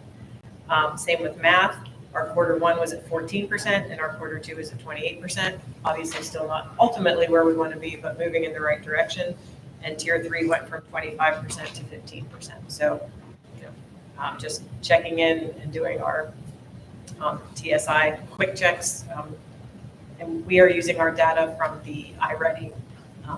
Same with math. Our quarter 1 was at 14% and our quarter 2 is at 28%. Obviously still not ultimately where we want to be, but moving in the right direction. And tier 3 went from 25% to 15%. So, just checking in and doing our TSI quick checks. And we are using our data from the iReady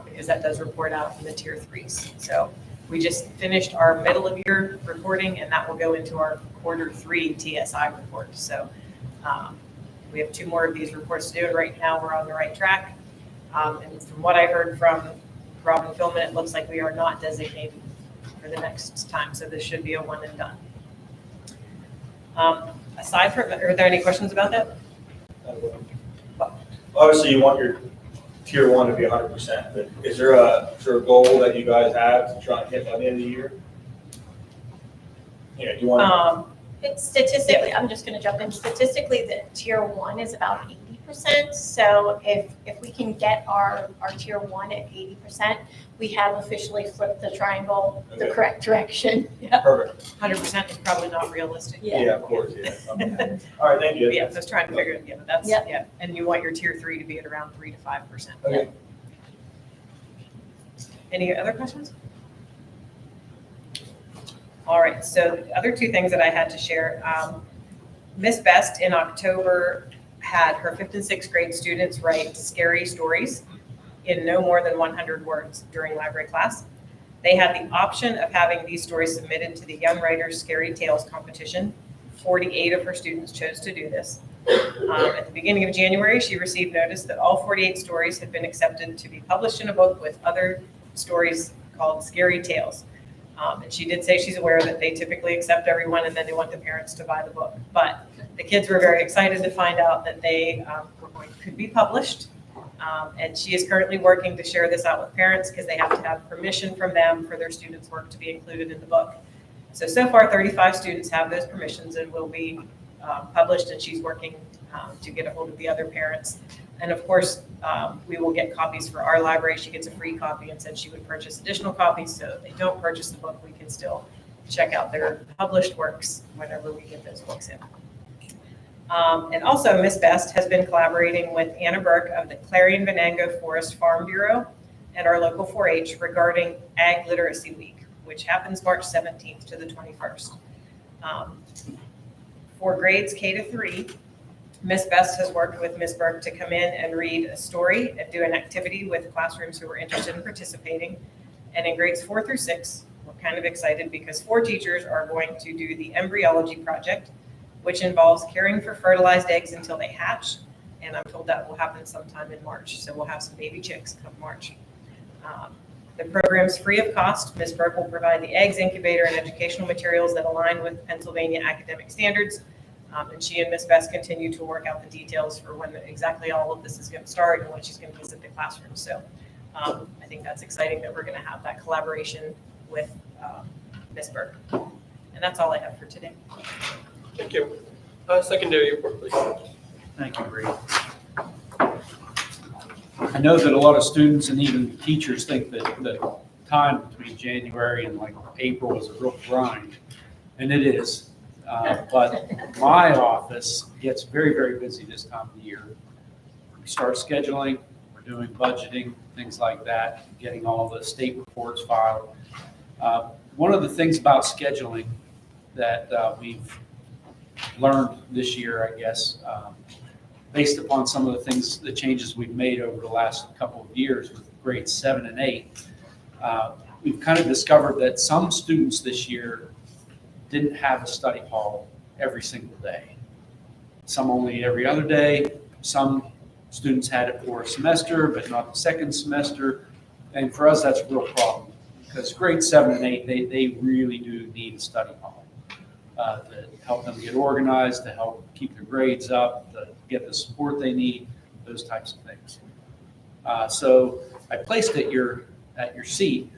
because that does report out in the tier 3s. So we just finished our middle of year reporting, and that will go into our quarter 3 TSI report. So we have 2 more of these reports to do, and right now we're on the right track. And from what I heard from Robin Philman, it looks like we are not designated for the next time. So this should be a one and done. Aside from, are there any questions about that? Obviously, you want your tier 1 to be 100%, but is there a goal that you guys have to try and hit by the end of the year? Yeah, do you want It's statistically, I'm just going to jump in. Statistically, the tier 1 is about 80%. So if we can get our tier 1 at 80%, we have officially flipped the triangle the correct direction. Yeah. Perfect. 100% is probably not realistic. Yeah. Yeah, of course, yeah. All right, thank you. Yeah, just trying to figure it, but that's, Yep. yeah. And you want your tier 3 to be at around 3 to 5%. Okay. Any other questions? All right, so the other 2 things that I had to share. Miss Best in October had her 5th and 6th grade students write scary stories in no more than 100 words during library class. They had the option of having these stories submitted to the Young Writers Scary Tales competition. 48 of her students chose to do this. At the beginning of January, she received notice that all 48 stories had been accepted to be published in a book with other stories called Scary Tales. And she did say she's aware that they typically accept everyone and then they want the parents to buy the book. But the kids were very excited to find out that they could be published. And she is currently working to share this out with parents because they have to have permission from them for their students' work to be included in the book. So far, 35 students have those permissions and will be published, and she's working to get a hold of the other parents. And of course, we will get copies for our library. She gets a free copy and said she would purchase additional copies. So if they don't purchase the book, we can still check out their published works whenever we get those books in. And also, Miss Best has been collaborating with Anna Burke of the Clarion Venango Forest Farm Bureau and our local 4-H regarding Ag Literacy Week, which happens March 17th to the 21st. For grades K to 3, Miss Best has worked with Miss Burke to come in and read a story and do an activity with classrooms who were interested in participating. And in grades 4 through 6, we're kind of excited because 4 teachers are going to do the embryology project, which involves caring for fertilized eggs until they hatch. And I'm told that will happen sometime in March. So we'll have some baby chicks come March. The program's free of cost. Ms. Burke will provide the eggs, incubator, and educational materials that align with Pennsylvania academic standards. And she and Miss Best continue to work out the details for when exactly all of this is going to start and when she's going to visit the classroom. So I think that's exciting that we're going to have that collaboration with Miss Burke. And that's all I have for today. Thank you. Secondary report, please. Thank you, Bree. I know that a lot of students and even teachers think that the time between January and like April is a real grind, and it is. But my office gets very, very busy this time of the year. We start scheduling, we're doing budgeting, things like that, getting all the state reports filed. One of the things about scheduling that we've learned this year, I guess, based upon some of the things, the changes we've made over the last couple of years with grades 7 and 8, we've kind of discovered that some students this year didn't have a study hall every single day. Some only every other day. Some students had it for a semester, but not the second semester. And for us, that's a real problem because grades 7 and 8, they really do need a study hall to help them get organized, to help keep their grades up, to get the support they need, those types of things. So I placed at your seat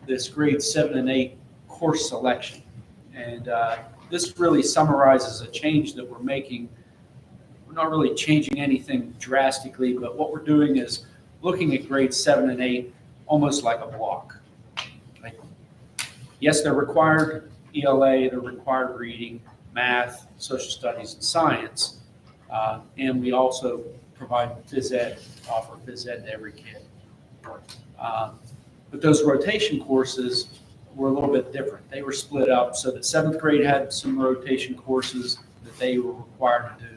this grade 7 and 8 course selection. And this really summarizes a change that we're making. We're not really changing anything drastically, but what we're doing is looking at grades 7 and 8 almost like a block. Like, yes, they're required ELA, they're required reading, math, social studies, and science. And we also provide phys ed, offer phys ed to every kid. But those rotation courses were a little bit different. They were split up so that 7th grade had some rotation courses that they were required to do.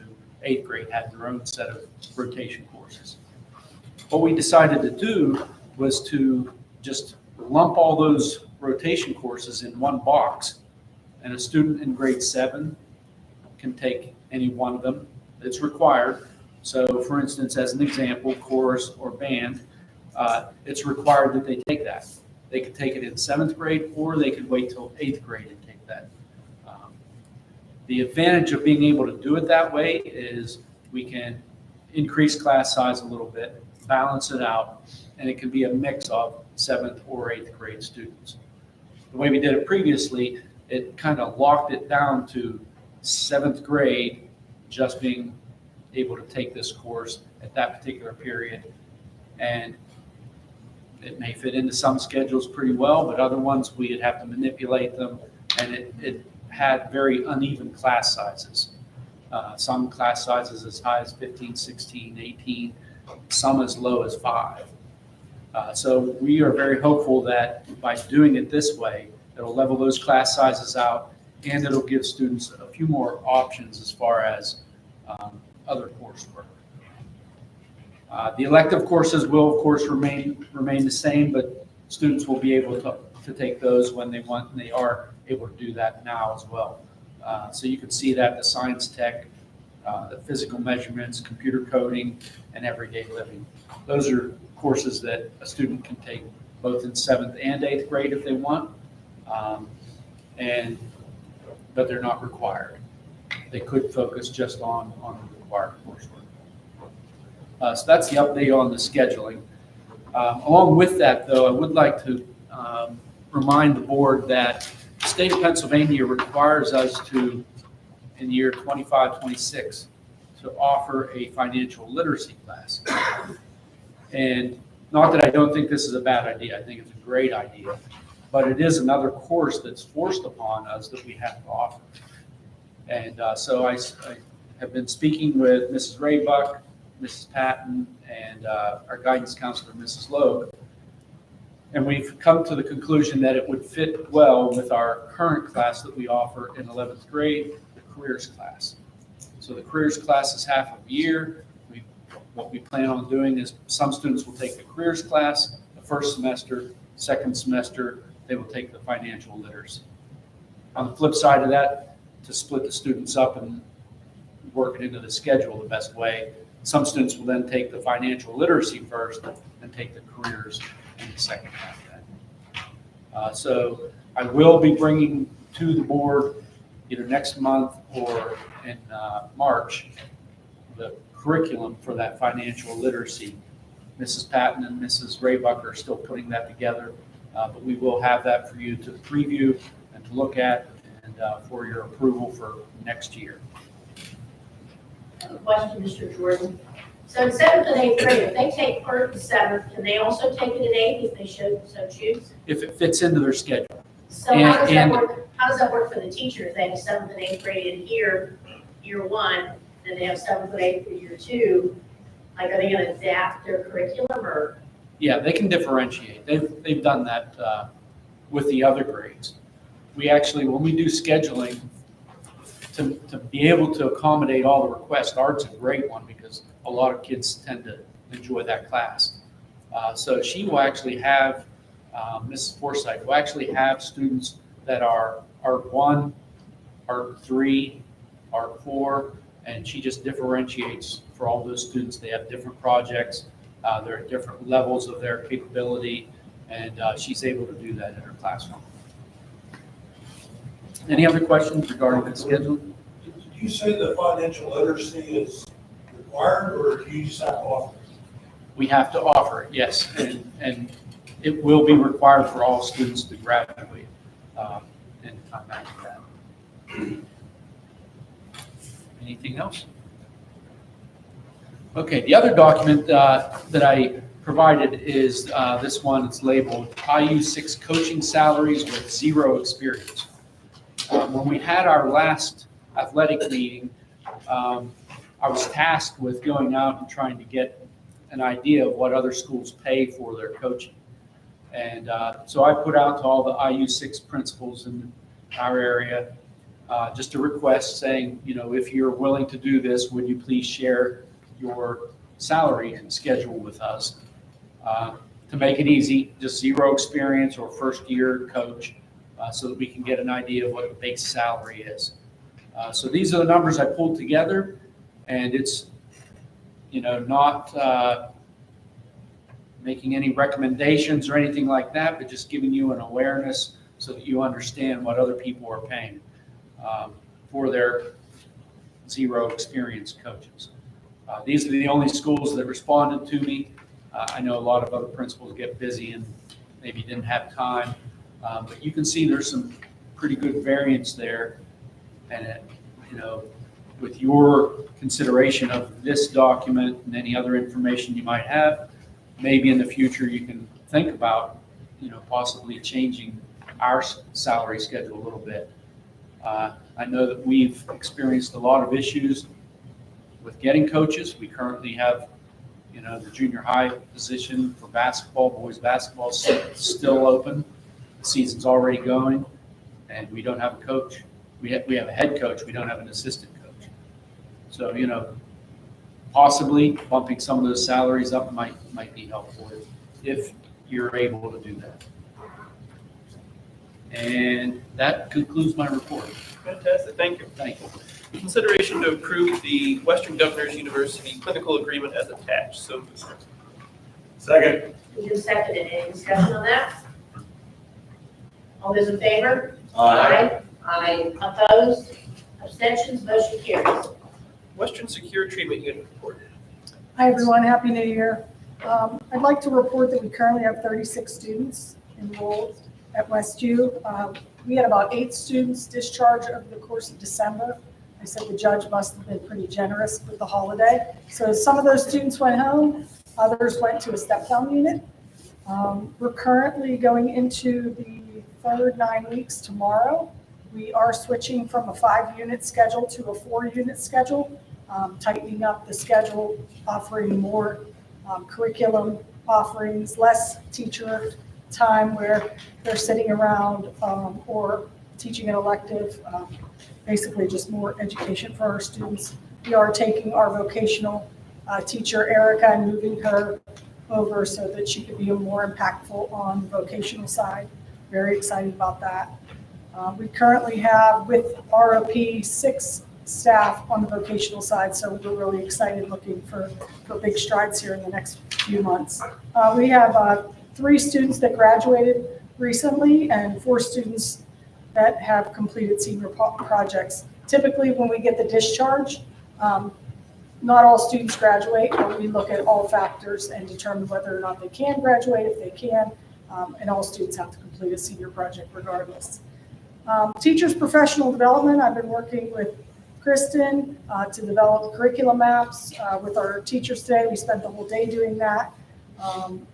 8th grade had their own set of rotation courses. What we decided to do was to just lump all those rotation courses in one box, and a student in grade 7 can take any one of them. It's required. So for instance, as an example, chorus or band, it's required that they take that. They could take it in 7th grade, or they could wait till 8th grade and take that. The advantage of being able to do it that way is we can increase class size a little bit, balance it out, and it can be a mix of 7th or 8th grade students. The way we did it previously, it kind of locked it down to 7th grade just being able to take this course at that particular period. And it may fit into some schedules pretty well, but other ones we'd have to manipulate them, and it had very uneven class sizes. Some class sizes as high as 15, 16, 18, some as low as 5. So we are very hopeful that by doing it this way, it'll level those class sizes out, and it'll give students a few more options as far as other coursework. The elective courses will, of course, remain the same, but students will be able to take those when they want, and they are able to do that now as well. So you can see that the science tech, the physical measurements, computer coding, and everyday living. Those are courses that a student can take both in 7th and 8th grade if they want, but they're not required. They could focus just on the required coursework. So that's the update on the scheduling. Along with that, though, I would like to remind the board that the state of Pennsylvania requires us to, in the year 25-26, to offer a financial literacy class. And not that I don't think this is a bad idea, I think it's a great idea, but it is another course that's forced upon us that we have to offer. And so I have been speaking with Mrs. Raybuck, Mrs. Patton, and our guidance counselor, Mrs. Logue. And we've come to the conclusion that it would fit well with our current class that we offer in 11th grade, the careers class. So the careers class is half of a year. What we plan on doing is some students will take the careers class the first semester, second semester, they will take the financial literacy. On the flip side of that, to split the students up and work it into the schedule the best way, some students will then take the financial literacy first and take the careers in the second half of that. So I will be bringing to the board either next month for in March, the curriculum for that financial literacy. Mrs. Patton and Mrs. Raybuck are still putting that together, but we will have that for you to preview and to look at and for your approval for next year. I have a question, Mr. Jordan. So in 7th and 8th grade, if they take part in 7th, can they also take it in 8th if they so choose? If it fits into their schedule. So how does that And- work? How does that work for the teacher if they have 7th and 8th grade in here, year 1, then they have 7th and 8th for year 2? Like, are they going to adapt their curriculum or? Yeah, they can differentiate. They've done that with the other grades. We actually, when we do scheduling, to be able to accommodate all the requests, art's a great one because a lot of kids tend to enjoy that class. So she will actually have, Mrs. Forsythe will actually have students that are Art 1, Art 3, Art 4, and she just differentiates for all those students. They have different projects, they're at different levels of their capability, and she's able to do that in her classroom. Any other questions regarding the schedule? Did you say the financial literacy is required, or do you just have to offer it? We have to offer it, yes, and it will be required for all students to graduate in time after that. Anything else? Okay, the other document that I provided is this one. It's labeled IU6 coaching salaries with zero experience. When we had our last athletic meeting, I was tasked with going out and trying to get an idea of what other schools pay for their coaching. And so I put out to all the IU6 principals in our area just a request saying, you know, if you're willing to do this, would you please share your salary and schedule with us? To make it easy, just zero experience or first year coach, so that we can get an idea of what the base salary is. So these are the numbers I pulled together, and it's, you know, not making any recommendations or anything like that, but just giving you an awareness so that you understand what other people are paying for their zero experience coaches. These are the only schools that responded to me. I know a lot of other principals get busy and maybe didn't have time, but you can see there's some pretty good variance there. And, you know, with your consideration of this document and any other information you might have, maybe in the future you can think about, you know, possibly changing our salary schedule a little bit. I know that we've experienced a lot of issues with getting coaches. We currently have, you know, the junior high position for basketball, boys basketball is still open. The season's already going, and we don't have a coach. We have a head coach. We don't have an assistant coach. So, you know, possibly bumping some of those salaries up might be helpful if you're able to do that. And that concludes my report. Fantastic, thank you. Thank you. Consideration to approve the Western Governors University clinical agreement as attached. So moved. Second. Moved and seconded. Any discussion on that? All those in favor? Aye. Aye. Opposed? Abstentions? Motion carries. Western Secure Treatment Unit report. Hi, everyone. Happy New Year. I'd like to report that we currently have 36 students enrolled at WestU. We had about 8 students discharged over the course of December. I said the judge must have been pretty generous with the holiday. So some of those students went home, others went to a step-down unit. We're currently going into the third 9 weeks tomorrow. We are switching from a 5-unit schedule to a 4-unit schedule, tightening up the schedule, offering more curriculum offerings, less teacher time where they're sitting around or teaching an elective, basically just more education for our students. We are taking our vocational teacher, Erica, and moving her over so that she could be more impactful on the vocational side. Very excited about that. We currently have, with ROP, 6 staff on the vocational side, so we're really excited looking for big strides here in the next few months. We have 3 students that graduated recently and 4 students that have completed senior projects. Typically, when we get the discharge, not all students graduate, but we look at all factors and determine whether or not they can graduate, if they can, and all students have to complete a senior project regardless. Teachers' professional development, I've been working with Kristen to develop curriculum maps with our teachers today. We spent the whole day doing that.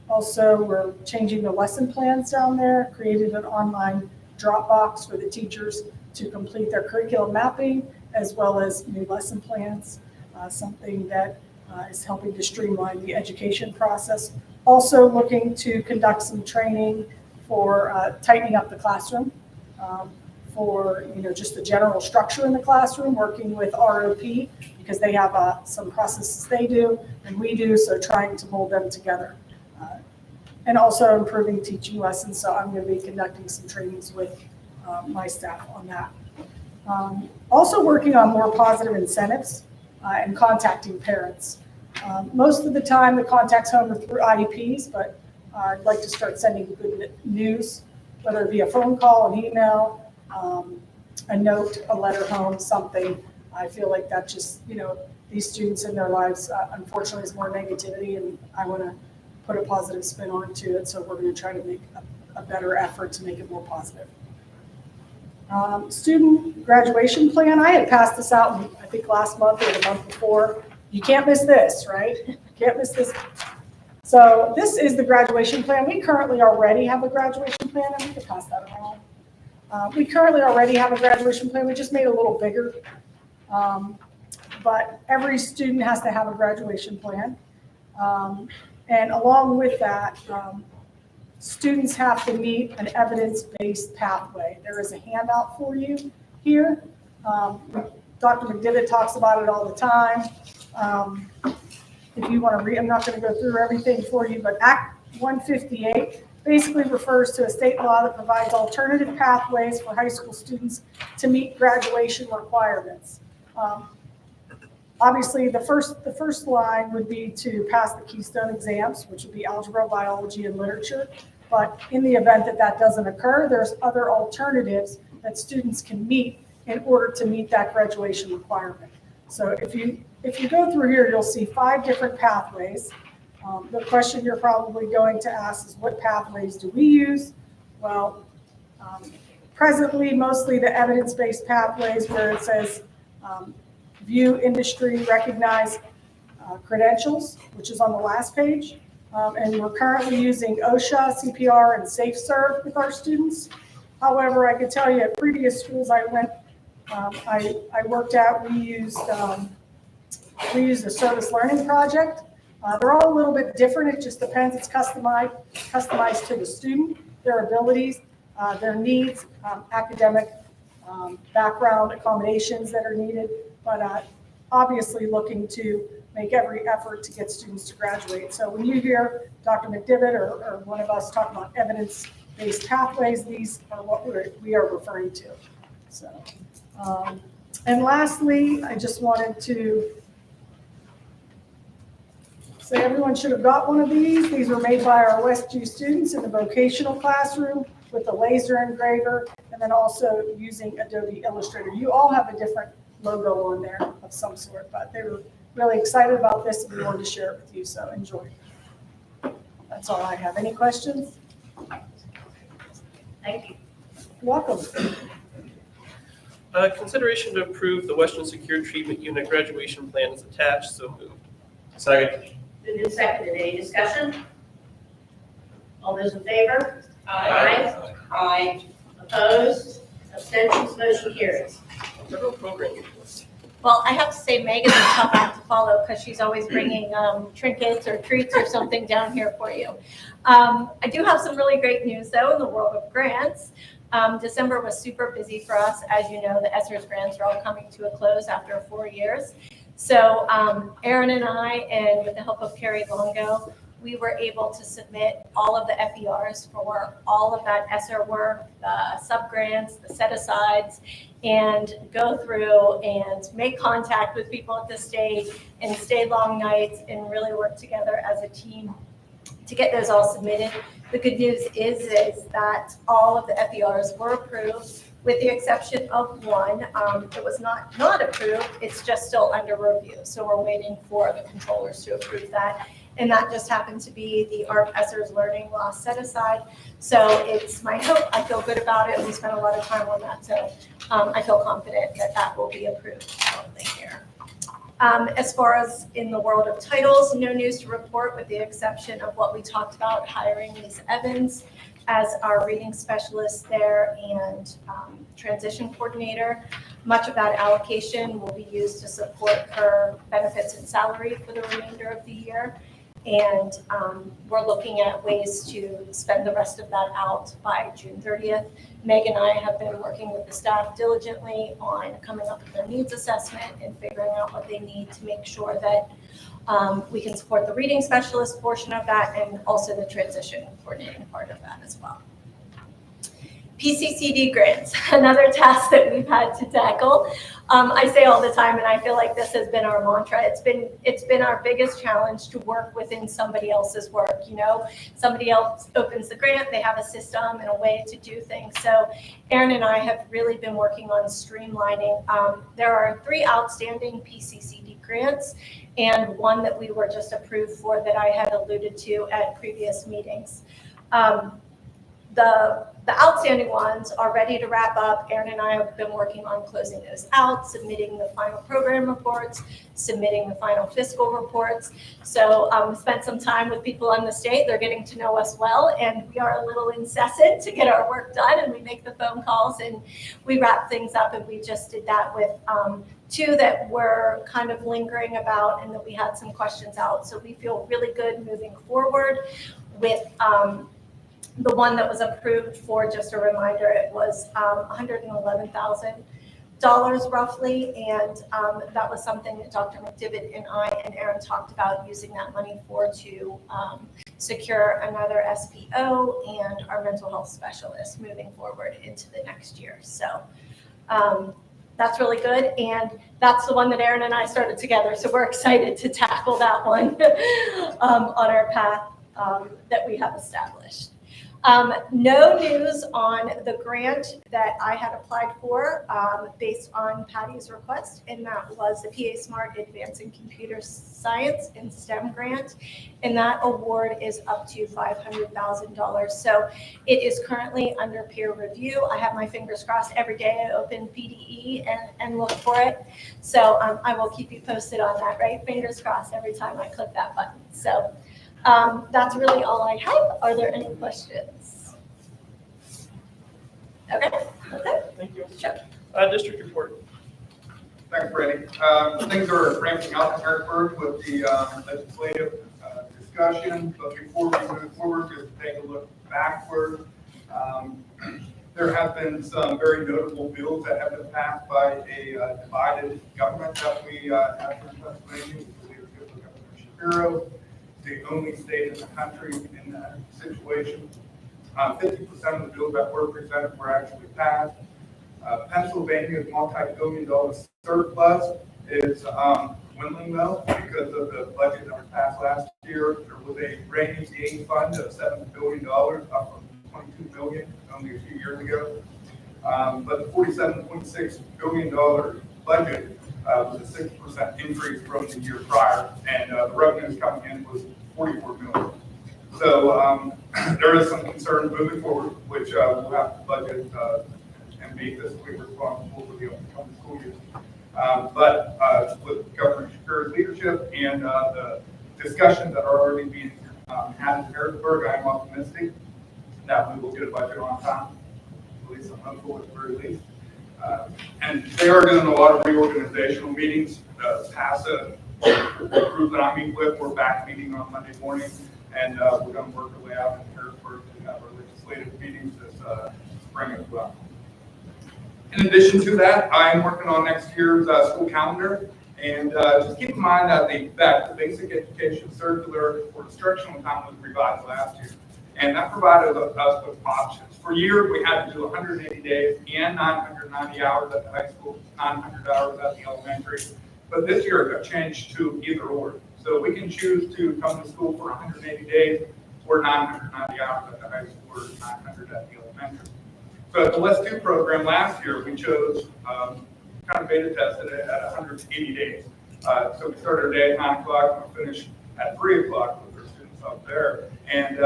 Also, we're changing the lesson plans down there, created an online Dropbox for the teachers to complete their curriculum mapping, as well as new lesson plans, something that is helping to streamline the education process. Also looking to conduct some training for tightening up the classroom, for just the general structure in the classroom, working with ROP, because they have some processes they do and we do, so trying to mold them together. And also improving teaching lessons, so I'm going to be conducting some trainings with my staff on that. Also working on more positive incentives and contacting parents. Most of the time the contacts home are through IEPs, but I'd like to start sending good news, whether it be a phone call, an email, a note, a letter home, something. I feel like that just, these students in their lives, unfortunately, is more negativity, and I want to put a positive spin onto it, so we're going to try to make a better effort to make it more positive. Student graduation plan, I had passed this out, I think last month or the month before. You can't miss this, right? Can't miss this. So this is the graduation plan. We currently already have a graduation plan, and we can pass that around. We currently already have a graduation plan. We just made it a little bigger. But every student has to have a graduation plan. And along with that, students have to meet an evidence-based pathway. There is a handout for you here. Dr. McDivitt talks about it all the time. If you want to read, I'm not going to go through everything for you, but Act 158 basically refers to a state law that provides alternative pathways for high school students to meet graduation requirements. Obviously, the first line would be to pass the Keystone exams, which would be algebra, biology, and literature. But in the event that that doesn't occur, there's other alternatives that students can meet in order to meet that graduation requirement. So if you go through here, you'll see 5 different pathways. The question you're probably going to ask is, what pathways do we use? Well, presently, mostly the evidence-based pathways where it says view industry recognized credentials, which is on the last page. And we're currently using OSHA, CPR, and SafeServe with our students. However, I could tell you at previous schools I worked at, we used a service learning project. They're all a little bit different. It just depends. It's customized to the student, their abilities, their needs, academic background accommodations that are needed, but obviously looking to make every effort to get students to graduate. So when you hear Dr. McDivitt or one of us talk about evidence-based pathways, these are what we are referring to. So, and lastly, I just wanted to say everyone should have got one of these. These were made by our Westview students in the vocational classroom with a laser engraver, and then also using Adobe Illustrator. You all have a different logo on there of some sort, but they were really excited about this and we wanted to share it with you, so enjoy. That's all I have. Any questions? Thank you. Welcome. Consideration to approve the Western Secure Treatment Unit graduation plan is attached, so moved. Second. Moved and seconded. Any discussion? All those in favor? Aye. Aye. Opposed? Abstentions? Motion carries. Federal program reports. Well, I have to say Megan's a tough act to follow because she's always bringing trinkets or treats or something down here for you. I do have some really great news though in the world of grants. December was super busy for us. As you know, the ESSERS grants are all coming to a close after 4 years. So Aaron and I, and with the help of Carrie Longo, we were able to submit all of the FERs for all of that ESSER work, the sub-grants, the set-asides, and go through and make contact with people at the state and stay long nights and really work together as a team to get those all submitted. The good news is that all of the FERs were approved. with the exception of one. It was not approved, it's just still under review. So we're waiting for the controllers to approve that. And that just happened to be the Art Esser's learning loss set aside. So it's my hope, I feel good about it. We spent a lot of time on that. So I feel confident that that will be approved shortly here. As far as in the world of titles, no news to report with the exception of what we talked about, hiring Lisa Evans as our reading specialist there and transition coordinator. Much of that allocation will be used to support her benefits and salary for the remainder of the year. And we're looking at ways to spend the rest of that out by June 30th. Meg and I have been working with the staff diligently on coming up with a needs assessment and figuring out what they need to make sure that we can support the reading specialist portion of that and also the transition coordinating part of that as well. PCCD grants, another task that we've had to tackle. I say all the time, and I feel like this has been our mantra. It's been our biggest challenge to work within somebody else's work. You know, somebody else opens the grant, they have a system and a way to do things. So Erin and I have really been working on streamlining. There are 3 outstanding PCCD grants and one that we were just approved for that I had alluded to at previous meetings. The outstanding ones are ready to wrap up. Erin and I have been working on closing those out, submitting the final program reports, submitting the final fiscal reports. So we spent some time with people on the state. They're getting to know us well, and we are a little incessant to get our work done, and we make the phone calls and we wrap things up, and we just did that with 2 that were kind of lingering about and that we had some questions out. So we feel really good moving forward with the one that was approved for, just a reminder, it was $111,000 roughly, and that was something that Dr. McDivitt and I and Erin talked about using that money for to secure another SPO and our mental health specialist moving forward into the next year. So that's really good, and that's the one that Erin and I started together, so we're excited to tackle that one on our path that we have established. No news on the grant that I had applied for based on Patty's request, and that was the PA Smart Advancing Computer Science and STEM grant, and that award is up to $500,000. So it is currently under peer review. I have my fingers crossed every day. I open PDE and look for it. So I will keep you posted on that, right? Fingers crossed every time I click that button. So that's really all I have. Are there any questions? Okay. Thank you. Sure. District report. Thanks, Brady. Things are ramping up in Harrisburg with the legislative discussion, but before we move forward, just take a look backward. There have been some very notable bills that have been passed by a divided government that we have in Pennsylvania, with the leadership of Governor Shapiro, the only state in the country in that situation. 50% of the bills that were presented were actually passed. Pennsylvania's multi-billion-dollar surplus is dwindling though because of the budget that was passed last year. There was a rainy day fund of $7 billion, up from $22 million only a few years ago. But the $47.6 billion budget was a 6% increase from the year prior, and the revenues coming in was $44 million. So there is some concern moving forward, which we'll have to budget and be fiscally responsible for the upcoming school year. But with Governor Shapiro's leadership and the discussions that are already being had in Harrisburg, I'm optimistic that we will get a budget on time. At least I'm hopeful at the very least. And they are doing a lot of reorganizational meetings. PASA, the group that I meet with, we're back meeting on Monday morning, and we're going to work our way out in Harrisburg to have our legislative meetings this spring as well. In addition to that, I'm working on next year's school calendar, and just keep in mind that the basic education circular for instructional time was revised last year, and that provided us with options. For years, we had to do 180 days and 990 hours at the high school, 900 hours at the elementary, but this year it got changed to either or. So we can choose to come to school for 180 days or 990 hours at the high school or 900 at the elementary. So at the West 2 program last year, we chose, kind of beta tested it at 180 days. So we started our day at 9 o'clock and we finished at 3 o'clock with our students up there. And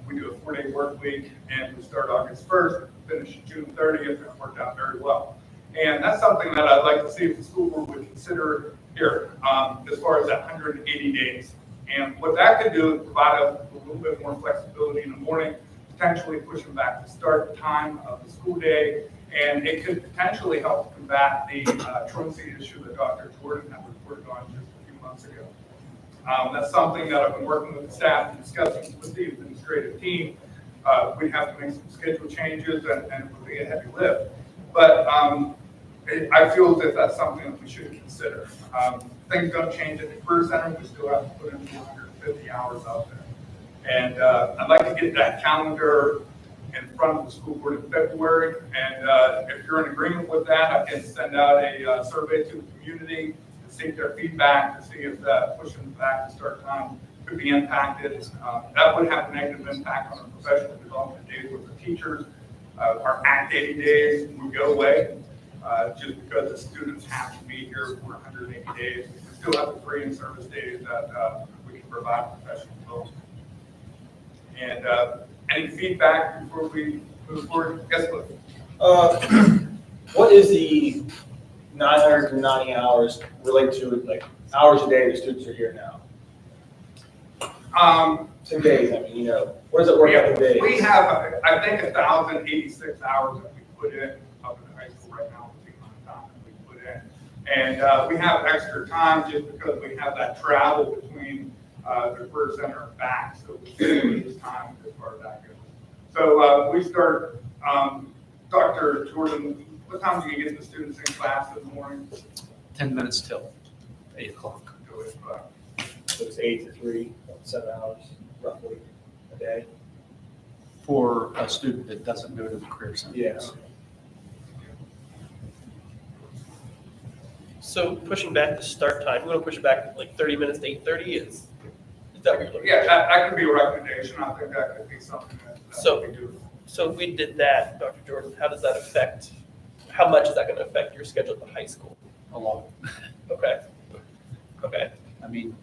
we do a 4-day work week, and we start August 1st, finish June 30th, and it worked out very well. And that's something that I'd like to see if the school board would consider here, as far as that 180 days. And what that could do is provide us a little bit more flexibility in the morning, potentially pushing back the start time of the school day, and it could potentially help combat the truancy issue that Dr. Jordan had reported on just a few months ago. That's something that I've been working with the staff and discussing with the administrative team. We have to make some schedule changes, and it would be a heavy lift. But I feel as if that's something that we should consider. Things don't change at the career center. We still have to put in 250 hours out there. And I'd like to get that calendar in front of the school board in February. And if you're in agreement with that, I can send out a survey to the community to seek their feedback, to see if pushing back the start time could be impacted. That would have a negative impact on our professional development days with the teachers. Our ACT 80 days would go away just because the students have to be here for 180 days. We still have the free and service days that we can provide professional development. And any feedback before we move forward? Yes, please. What is the 990 hours related to, like, hours a day the students are here now? To days, I mean, what does it work out in days? We have, I think, 1,086 hours that we put in up in the high school right now, the amount of time that we put in. And we have extra time just because we have that travel between the career center and back, so we use time as far as that goes. So we start, Dr. Jordan, what time do you get the students in class in the morning? 10 minutes till 8 o'clock. So it's 8 to 3, 7 hours roughly a day. For a student that doesn't go to the career center. Yes. So pushing back the start time, we're gonna push back like 30 minutes to 8:30 is that what you're looking Yeah, that could be a recommendation. I think that could be something that So- we do. So if we did that, Dr. Jordan, how does that affect, how much is that gonna affect your schedule at the high school? A lot. Okay. Okay. I mean,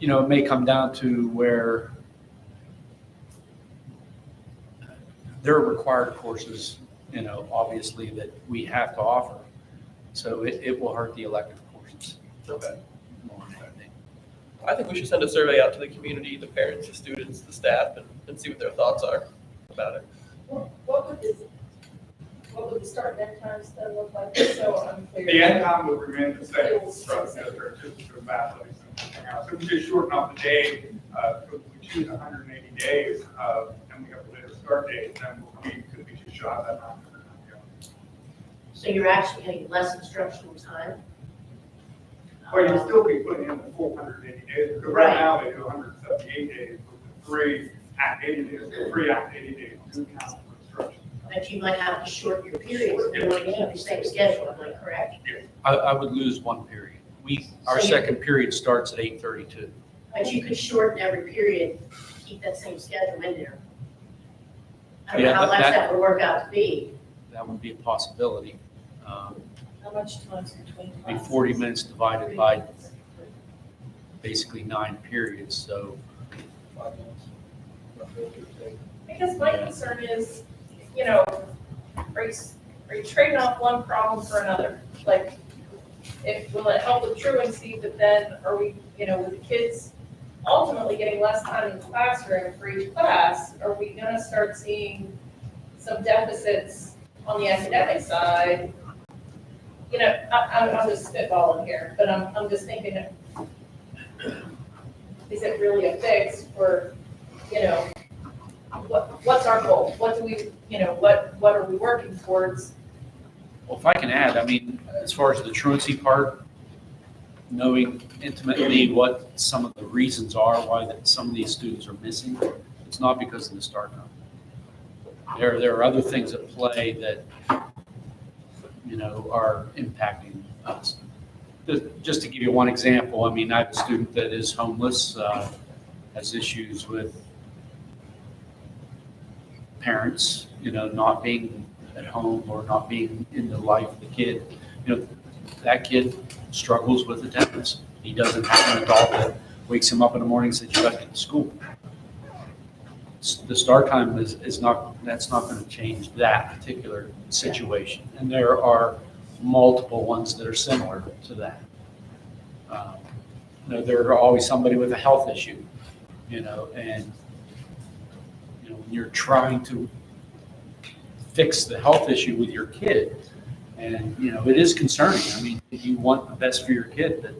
it may come down to where there are required courses, obviously that we have to offer. So it will hurt the elective courses. Okay. More than anything. I think we should send a survey out to the community, the parents, the students, the staff, and see what their thoughts are about it. What would the start and end times then look like? So unclear. The end time would remain the same throughout the district, just to athletics and everything else. So we just shorten up the day, because we choose 180 days, and we have a later start date, then we could be just shy of that 990. So you're actually getting less instructional time? Or you'd still be putting in the full 180 days, because right now they do 178 days, with the 3 Act 80 days, the 3 Act 80 days do count for instruction. But you might have to shorten your periods if you want to keep the same schedule, am I correct? I would lose one period. Our So you- second period starts at 8:32. But you could shorten every period, keep that same schedule in there. I don't know Yeah, how much that- that would work out to be. That would be a possibility. How much time's between Be classes? 40 minutes divided by basically 9 periods, so. 5 minutes roughly a day. Because my concern is, are you trading off one problem for another? Like, will it help with truancy, but then are we, with the kids ultimately getting less time in the classroom for each class, are we gonna start seeing some deficits on the academic side? I'm just spitballing here, but I'm just thinking, is it really a fix for, what's our goal? What do we, what are we working towards? Well, if I can add, as far as the truancy part, knowing intimately what some of the reasons are why some of these students are missing, it's not because of the start time. There are other things at play that, are impacting us. Just to give you one example, I have a student that is homeless, has issues with parents, not being at home or not being in the life of the kid, that kid struggles with attendance. He doesn't have an adult that wakes him up in the morning and says, you got to get to school. The start time is not, that's not going to change that particular situation. And there are multiple ones that are similar to that. There are always somebody with a health issue, and when you're trying to fix the health issue with your kid, and, it is concerning. I mean, if you want the best for your kid, that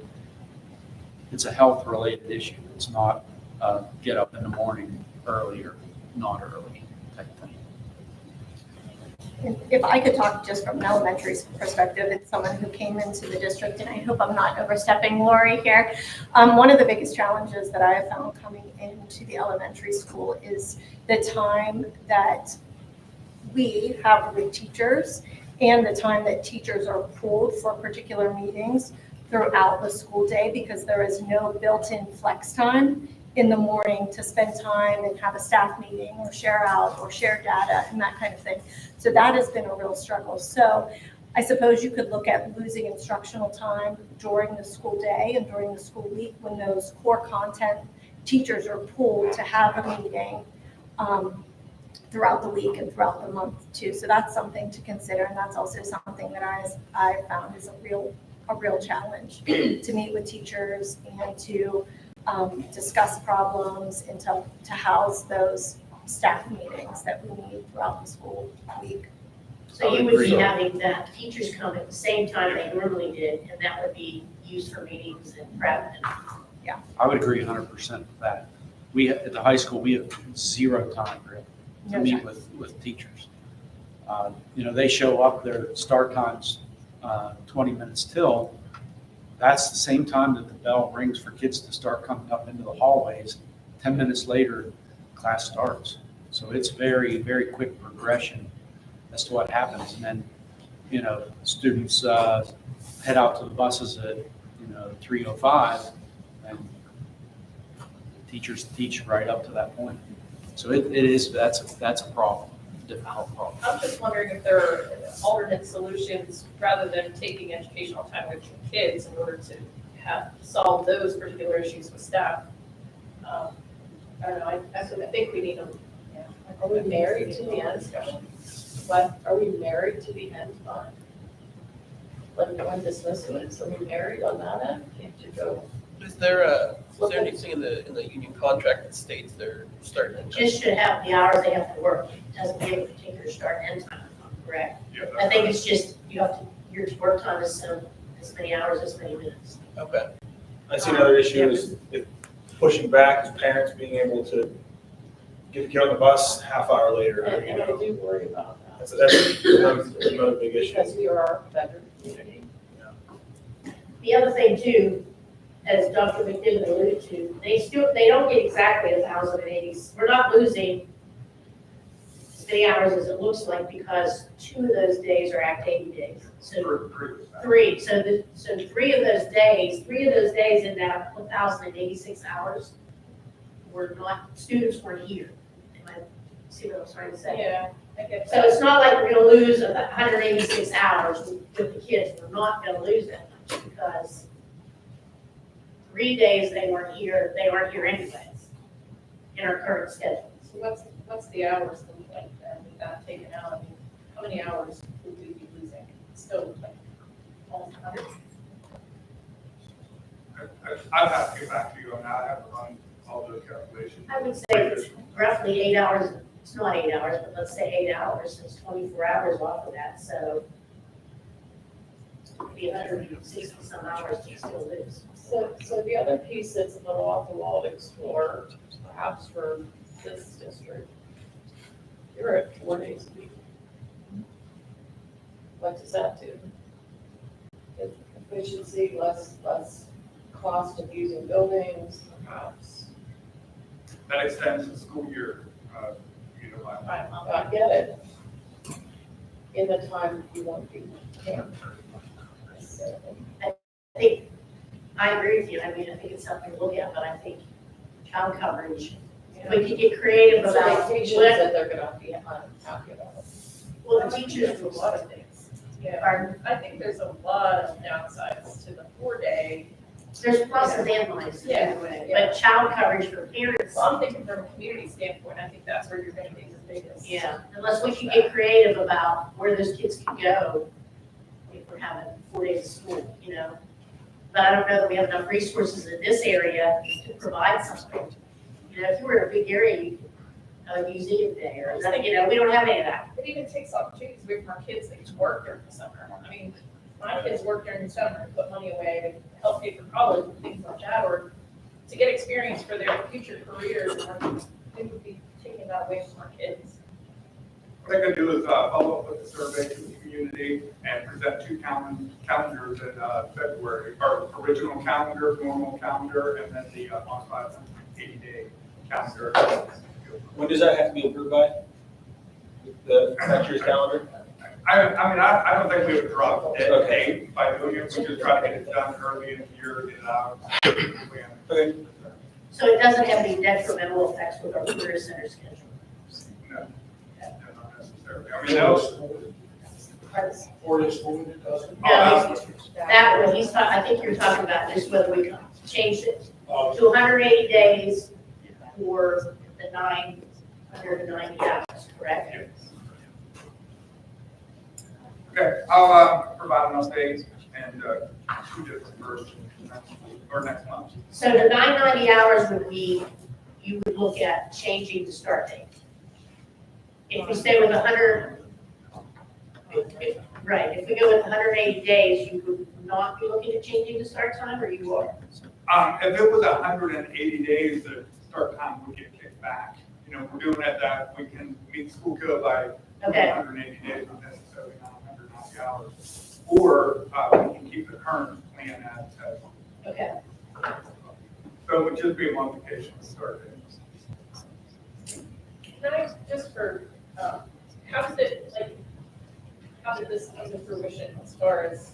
it's a health-related issue. It's not get up in the morning early or not early type thing. If I could talk just from an elementary perspective, it's someone who came into the district, and I hope I'm not overstepping Lori here. One of the biggest challenges that I have found coming into the elementary school is the time that we have with teachers and the time that teachers are pulled for particular meetings throughout the school day, because there is no built-in flex time in the morning to spend time and have a staff meeting or share out or share data and that kind of thing. So that has been a real struggle. So I suppose you could look at losing instructional time during the school day and during the school week when those core content teachers are pulled to have a meeting throughout the week and throughout the month too. So that's something to consider, and that's also something that I found is a real challenge to meet with teachers and to discuss problems and to house those staff meetings that we need throughout the school week. So you would be having that teachers come at the same time they normally did, and that would be used for meetings and prep. I would agree 100% with that. At the high school, we have zero time really to meet with teachers. They show up, their start time's 20 minutes till. That's the same time that the bell rings for kids to start coming up into the hallways. 10 minutes later, class starts. So it's very, very quick progression as to what happens. And then, students head out to the buses at, 3:05, and teachers teach right up to that point. So that's a problem, difficult problem. I'm just wondering if there are alternate solutions rather than taking educational time with your kids in order to solve those particular issues with staff. I don't know, I think we need them. Are we married to the end? What, are we married to the end time? Like when dismissals, are we married on that end? Can't you go? Is there anything in the union contract that states their start and end time? Just should have the hours they have to work. It doesn't give a particular start and end time, if I'm correct. Yeah, I think it's just, your work time is as many hours, as many minutes. Okay. I see another issue is pushing back is parents being able to get the kid on the bus half hour later. And I do worry about that. That's another big issue. Because we are a veteran community. The other thing too, as Dr. McNiven alluded to, they don't get exactly 1,080. We're not losing as many hours as it looks like, because 2 of those days are activity days. So three. So 3 of those days in that 1,086 hours students weren't here. See what I was trying to say? Yeah, I get So that. it's not like we're gonna lose 186 hours with the kids. We're not gonna lose that much, because 3 days they weren't here anyways in our current schedule. So what's the hours look like then, with that taken out? I mean, how many hours would we be losing? Still, like, almost 100. I'd have to get back to you on that. I haven't run all those calculations. I would say it's roughly 8 hours. It's not 8 hours, but let's say 8 hours. It's 24 hours off of that, so it'd be 160 some hours to still lose. So the other piece that's a little off the wall to explore, perhaps for this district, you're at 4 days a week. What does that do? Efficiency, less cost of using buildings, perhaps. That extends the school year, I get it. In the time you want to be camped. I think, I agree with you. I mean, I think it's something to look at, but I think child coverage, If we could get creative So about vacations what, that they're gonna be unhappy about. well, the teachers, There's a lot of things. Yeah, are, I think there's a lot of downsides to the 4-day. there's pluses and minuses Yeah, either way. yeah. But child coverage for parents, So I'm thinking from a community standpoint, I think that's where you're gonna be the biggest. yeah, unless we can get creative about where those kids can go if we're having 4 days of school, you know? But I don't know that we have enough resources in this area to provide something. You know, if you were in a big area, you could have a museum day or, you know, we don't have any of that. It even takes opportunities away from our kids that can work during the summer. I mean, my kids work during the summer and put money away to help pay for college and things like that, or to get experience for their future careers. And we would be taking that away from our kids. What I could do is follow up with the survey to the community and present two calendars in February, our original calendar, normal calendar, and then the modified 80-day calendar. When does that have to be approved by? The next year's calendar? I mean, I don't think we would drop dead Okay. date by doing it, we just try to get it done early in the year, get it out. Okay. So it doesn't have any detrimental effects with our career center schedule. No, not necessarily. I mean, those, 4 days forward, it doesn't. No, that one, he's talking, I think you're talking about just whether we changed it Oh, to 180 days for the 990 hours, correct? okay, I'll provide an update and do this first, or next month. So the 990 hours would be, you would look at changing the start date. If we stay with 100, right, if we go with 180 days, you would not be looking at changing the start time, or you are? If it was 180 days, the start time would get kicked back. You know, we're doing it that we can meet school code by Okay. 180 days, not necessarily 190 hours. Or we can keep the current plan at, Okay. so it would just be a modification of start date. Can I, just for, how does it, like, how did this come to fruition as far as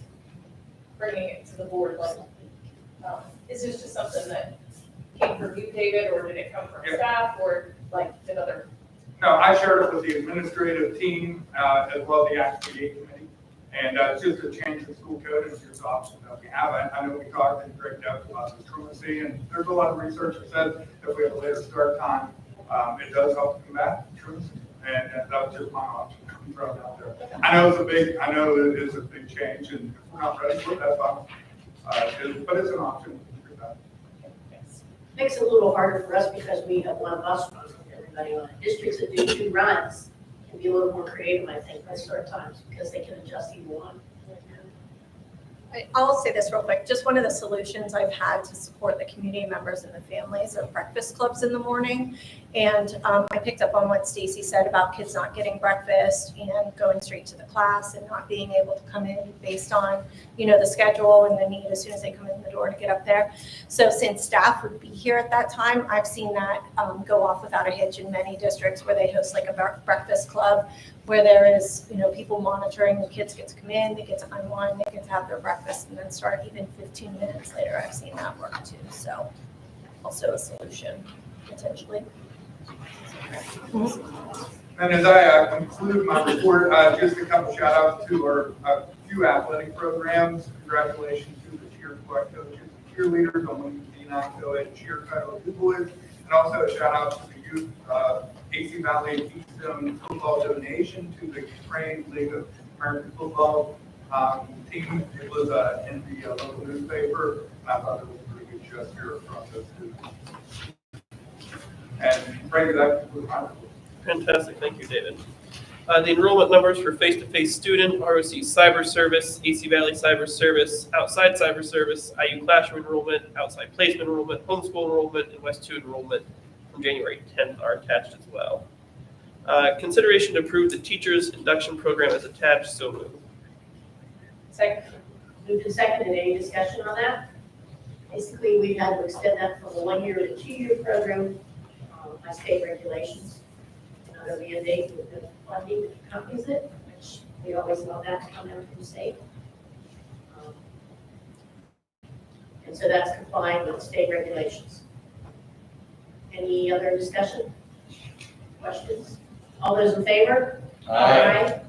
bringing it to the board? Like, is this just something that came from you, David, or did it come from Yeah. staff, or like did other? No, I shared it with the administrative team, as well as the ACV committee. And it's just a change in school code, it's just options that we have. I know we talked in great depth about the truancy, and there's a lot of research that says if we have a later start time, it does help combat truancy. And that was just my option I'm throwing out there. I know it is a big change, and if we're not ready for it, that's fine. But it's an option. Makes it a little harder for us because we have one bus run with everybody on it. Districts that do 2 runs can be a little more creative, I think, by start times, because they can adjust either one. I'll say this real quick. Just one of the solutions I've had to support the community members and the families are breakfast clubs in the morning. And I picked up on what Stacy said about kids not getting breakfast and going straight to the class and not being able to come in based on, you know, the schedule and the need as soon as they come in the door to get up there. So since staff would be here at that time, I've seen that go off without a hitch in many districts where they host like a breakfast club where there is, you know, people monitoring, the kids get to come in, they get to unwind, they get to have their breakfast and then start even 15 minutes later. I've seen that work too. So also a solution potentially. And as I conclude my report, just a couple shout outs to our few athletic programs. Congratulations to the cheer squad coaches and cheerleaders on winning the D9 co-ed cheer title of boys. And also a shout out to the youth AC Valley Keystone football donation to the Ukraine League of American Football team. It was in the local newspaper, and I thought it was a pretty good gesture from those students. And Frank, that concludes my report. Fantastic, thank you, David. The enrollment numbers for face-to-face student, ROC Cyber Service, AC Valley Cyber Service, outside Cyber Service, IU Classroom enrollment, outside placement enrollment, homeschool enrollment, and West 2 enrollment from January 10th are attached as well. Consideration to approve the teachers induction program as attached, so moved. Second. Moved and seconded, any discussion on that? Basically, we've had to extend that from a 1-year to 2-year program by state regulations. Another mandate with the funding that accompanies it, which we always want that to come out from the state. And so that's complying with state regulations. Any other discussion? Questions? All those in favor? Aye.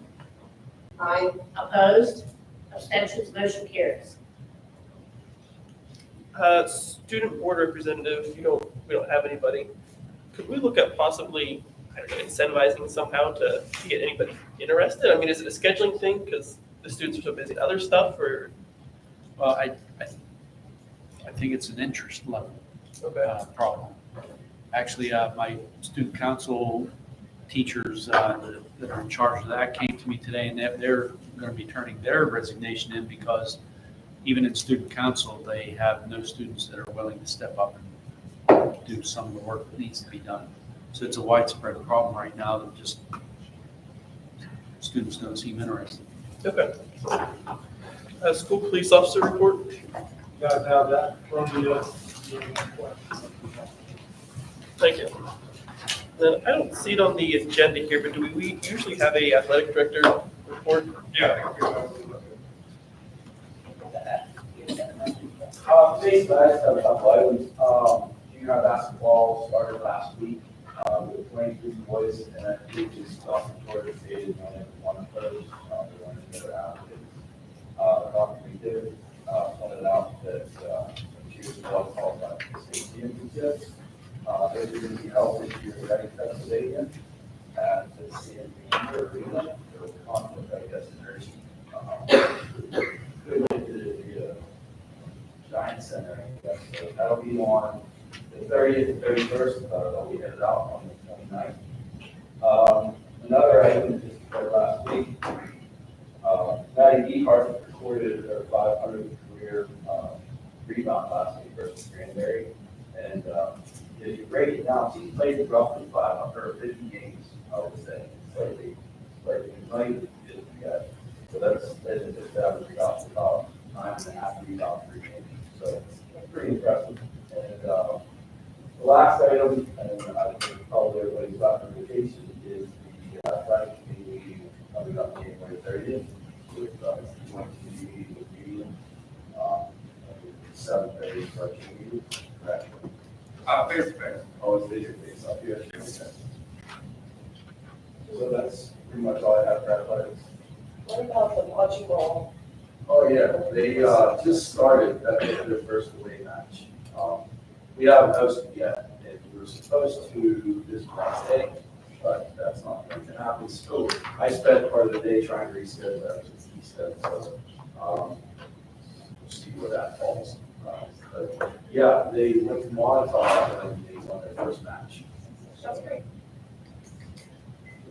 Aye. Opposed? Abstentions? Motion carries. Student board representative, we don't have anybody. Could we look at possibly, I don't know, incentivizing somehow to get anybody interested? I mean, is it a scheduling thing because the students are so busy with other stuff, or? Well, I think it's an interest level problem. Actually, my student council teachers that are in charge of that came to me today, and they're going to be turning their resignation in because even in student council, they have no students that are willing to step up and do some of the work that needs to be done. So it's a widespread problem right now that just students don't seem interested. Okay. School police officer report? You guys have that from the, Thank you. Then I don't see it on the agenda here, but do we usually have a athletic director report? Yeah. Today's last have a couple items. Junior basketball started last week with 23 boys, and I think just Dr. Jordan stated one of those. The one that are out. Dr. McDivitt pointed out that she was well qualified for the state championships. They're going to be held this year at Pennsylvania at the CNB Arena. There was a conflict, I guess, in their Giant Center, I guess. So that'll be on the 30th and 31st. They'll be headed out on the 29th. Another item just for last week. Maddie Earhart recorded her 500th career rebound last week versus Granbury. And if you break it down, she played roughly 550 games, I would say, slightly played. So that's just average about 9.5 rebounds per game. So pretty impressive. And the last item, and I think probably everybody's back on vacation, is the athletic committee meeting coming up January 30th with going to be meeting with Medium, 7:30 for our meeting, correct? Face to face. Oh, it's face to face up here. So that's pretty much all I have for athletics. What about the volleyball? Oh, yeah, they just started their first away match. We haven't hosted yet, and we were supposed to this Wednesday, but that's not going to happen. So I spent part of the day trying to reschedule that, as he said, so we'll see where that falls. But yeah, they went to Montauk and they won their first match. That's great.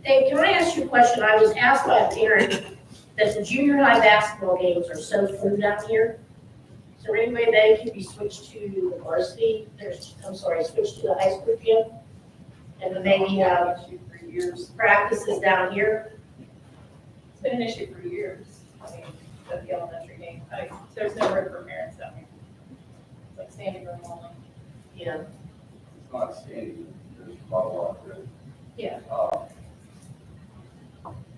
Dave, can I ask you a question? I was asked by a parent that the junior high basketball games are so full down here. Is there any way they could be switched to the varsity, switched to the high school field? And then maybe have For years. practices down here? It's been an issue for years. I mean, at the elementary game. There's no room for parents down here. It's like standing room only. Yeah. It's not standing, there's a lot of room. Yeah.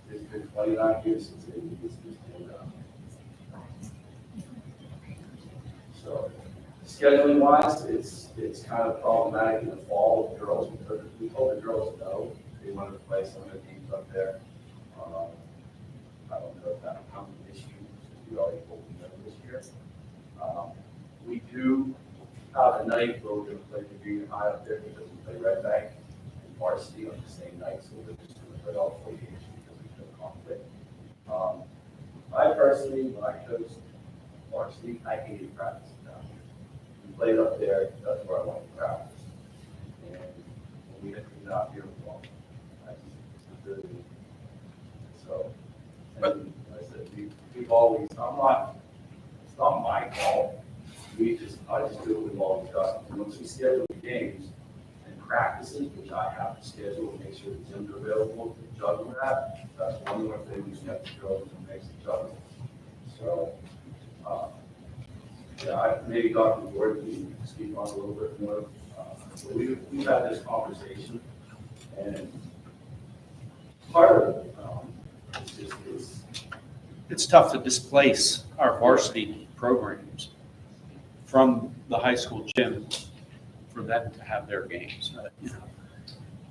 It's been 29 years since they did this. So scheduling wise, it's kind of problematic in the fall with girls because we told the girls no, they wanted to play some of the teams up there. I don't know if that'll become an issue since we already told them no this year. We do have a night where we're going to play the junior high up there because we play Red Bank and varsity on the same night, so we're just going to play all 4 games because there's no conflict. I personally, when I coached varsity, I hated practice down here. We played up there, that's where I wanted to practice. And when we didn't come out here, well, I just really, so, and like I said, we've always, it's not my fault. I just do what we've always done. And once we schedule the games and practices, which I have to schedule and make sure the gyms are available to juggle that, that's one more thing we have to go and make the juggle. So, yeah, maybe Dr. Gordon can speak on a little bit more. But we've had this conversation, and part of it is It's tough to displace our varsity programs from the high school gym for them to have their games. You know,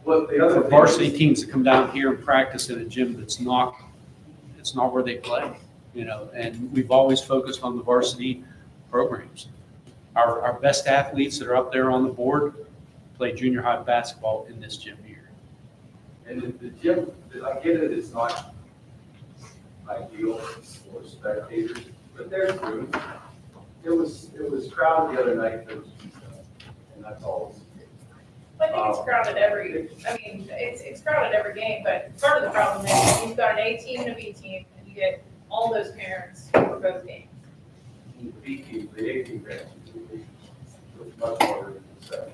Well, the other for thing varsity is- teams to come down here and practice in a gym it's not where they play, you know, and we've always focused on the varsity programs. Our best athletes that are up there on the board play junior high basketball in this gym here. And the gym, I get it, it's not ideal for spectators, but there's room. It was crowded the other night, there was pizza, and that's all. I think it's crowded it's crowded every game, but part of the problem is you've got an A team and a B team, and you get all those parents for both games. The B team, the A team, was much harder to say.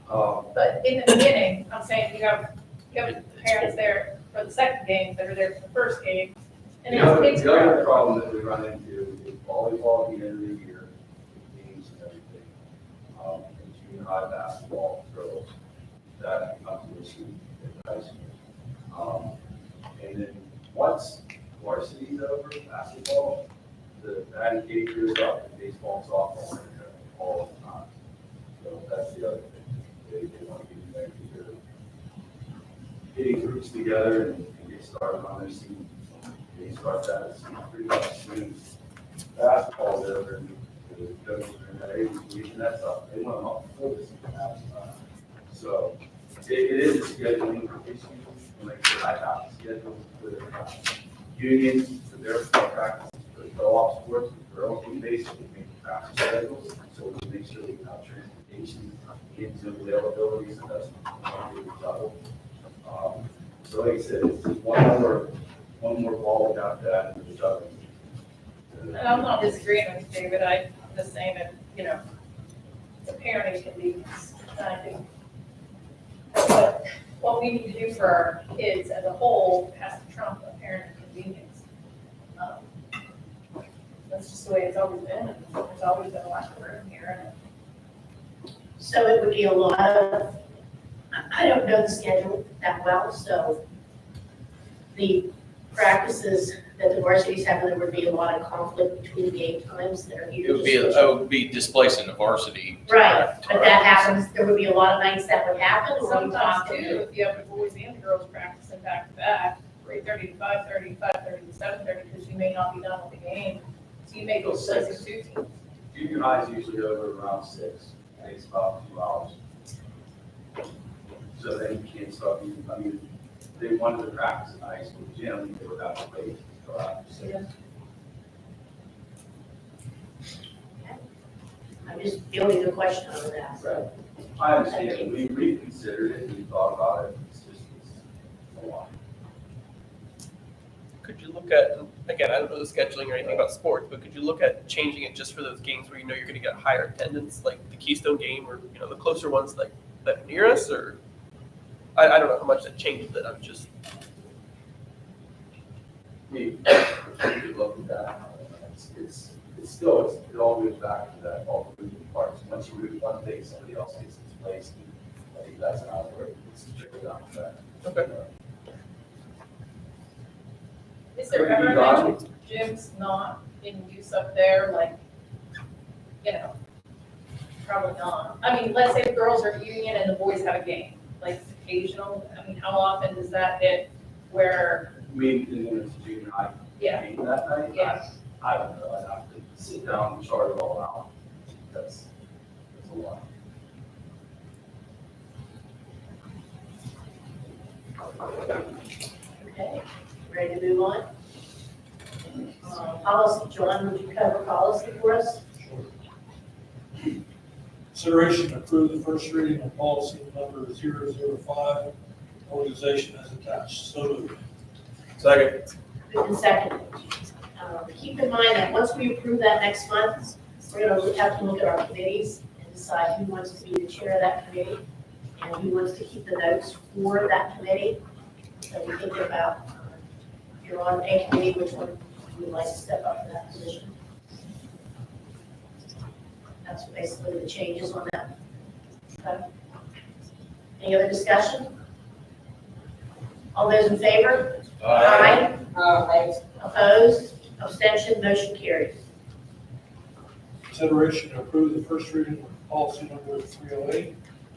But in the beginning, I'm saying you have parents there for the second game that are there for the first game, and it's The other crowded. problem that we run into is volleyball at the end of the year, games and everything. And junior high basketball, girls, that becomes an issue in high school. And then once varsity's over, basketball, the batting cage goes up, and baseball and softball are there all the time. So that's the other thing. They want to get there, getting groups together and get started on their season. They start that as pretty much as soon as basketball's over and the coaches are in that age, and that's up. They want them up before the season. So it is a scheduling issue. Like I said, I have to schedule with unions for their practice, for co-op sports, girls, we basically make practice schedules. So we make sure we have transportation into availability, so that's not really double. So like I said, it's just one more ball without that and the juggling. And I'm not disagreeing with you, David, I'm just saying that, the parenting can be, I think, what we need to do for our kids as a whole has to trump the parent convenience. That's just the way it's always been, and there's always been a lack of room here. So it would be a lot of, I don't know the schedule that well, so the practices that the varsities have, there would be a lot of conflict between game times that are usually. It would be displacing the varsity. Right, but that happens, there would be a lot of nights that would happen, or we Sometimes talk too, if you have the boys and the girls practicing back to back, 3:30 to 5:30, 5:30 to 7:30, because you may not be done with the game. So you may go six or 2 teams. Junior high is usually over around 6, takes about 2 hours. So then you can't start, they wanted to practice in high school gym, they would have to wait until after 6. I'm just fielding the question on that. Right. I understand, we reconsidered it, we thought about it, it's a lot. Could you look at, again, I don't know the scheduling or anything about sports, but could you look at changing it just for those games where you know you're going to get higher attendance, like the Keystone game, or the closer ones like that are near us, or I don't know how much that changes it. I'm just. We could look at that. It all goes back to that all the moving parts. Once you root one thing, somebody else gets its place. I think that's how it works. It's trickle down effect. Okay. Is there ever any gyms not in use up there, like, probably not. I mean, let's say the girls are union and the boys have a game, like occasional, how often does that hit where, Me, and then it's junior high. Yeah. Game that night? Yeah. I don't know. I'd have to sit down and chart it all out. That's a lot. Okay, ready to move on? Policy, John, would you cover policy for us? Consideration to approve the first reading of policy number 005, organization as attached. So moved. Second. Moved and seconded. Keep in mind that once we approve that next month, we're going to have to look at our committees and decide who wants to be the chair of that committee and who wants to keep the notes for that committee. So we think about, if you're on a committee, which one you would like to step up for that position. That's basically the changes on that. Okay. Any other discussion? All those in favor? Aye. Opposed? Abstention? Motion carries. Consideration to approve the first reading of policy number 308,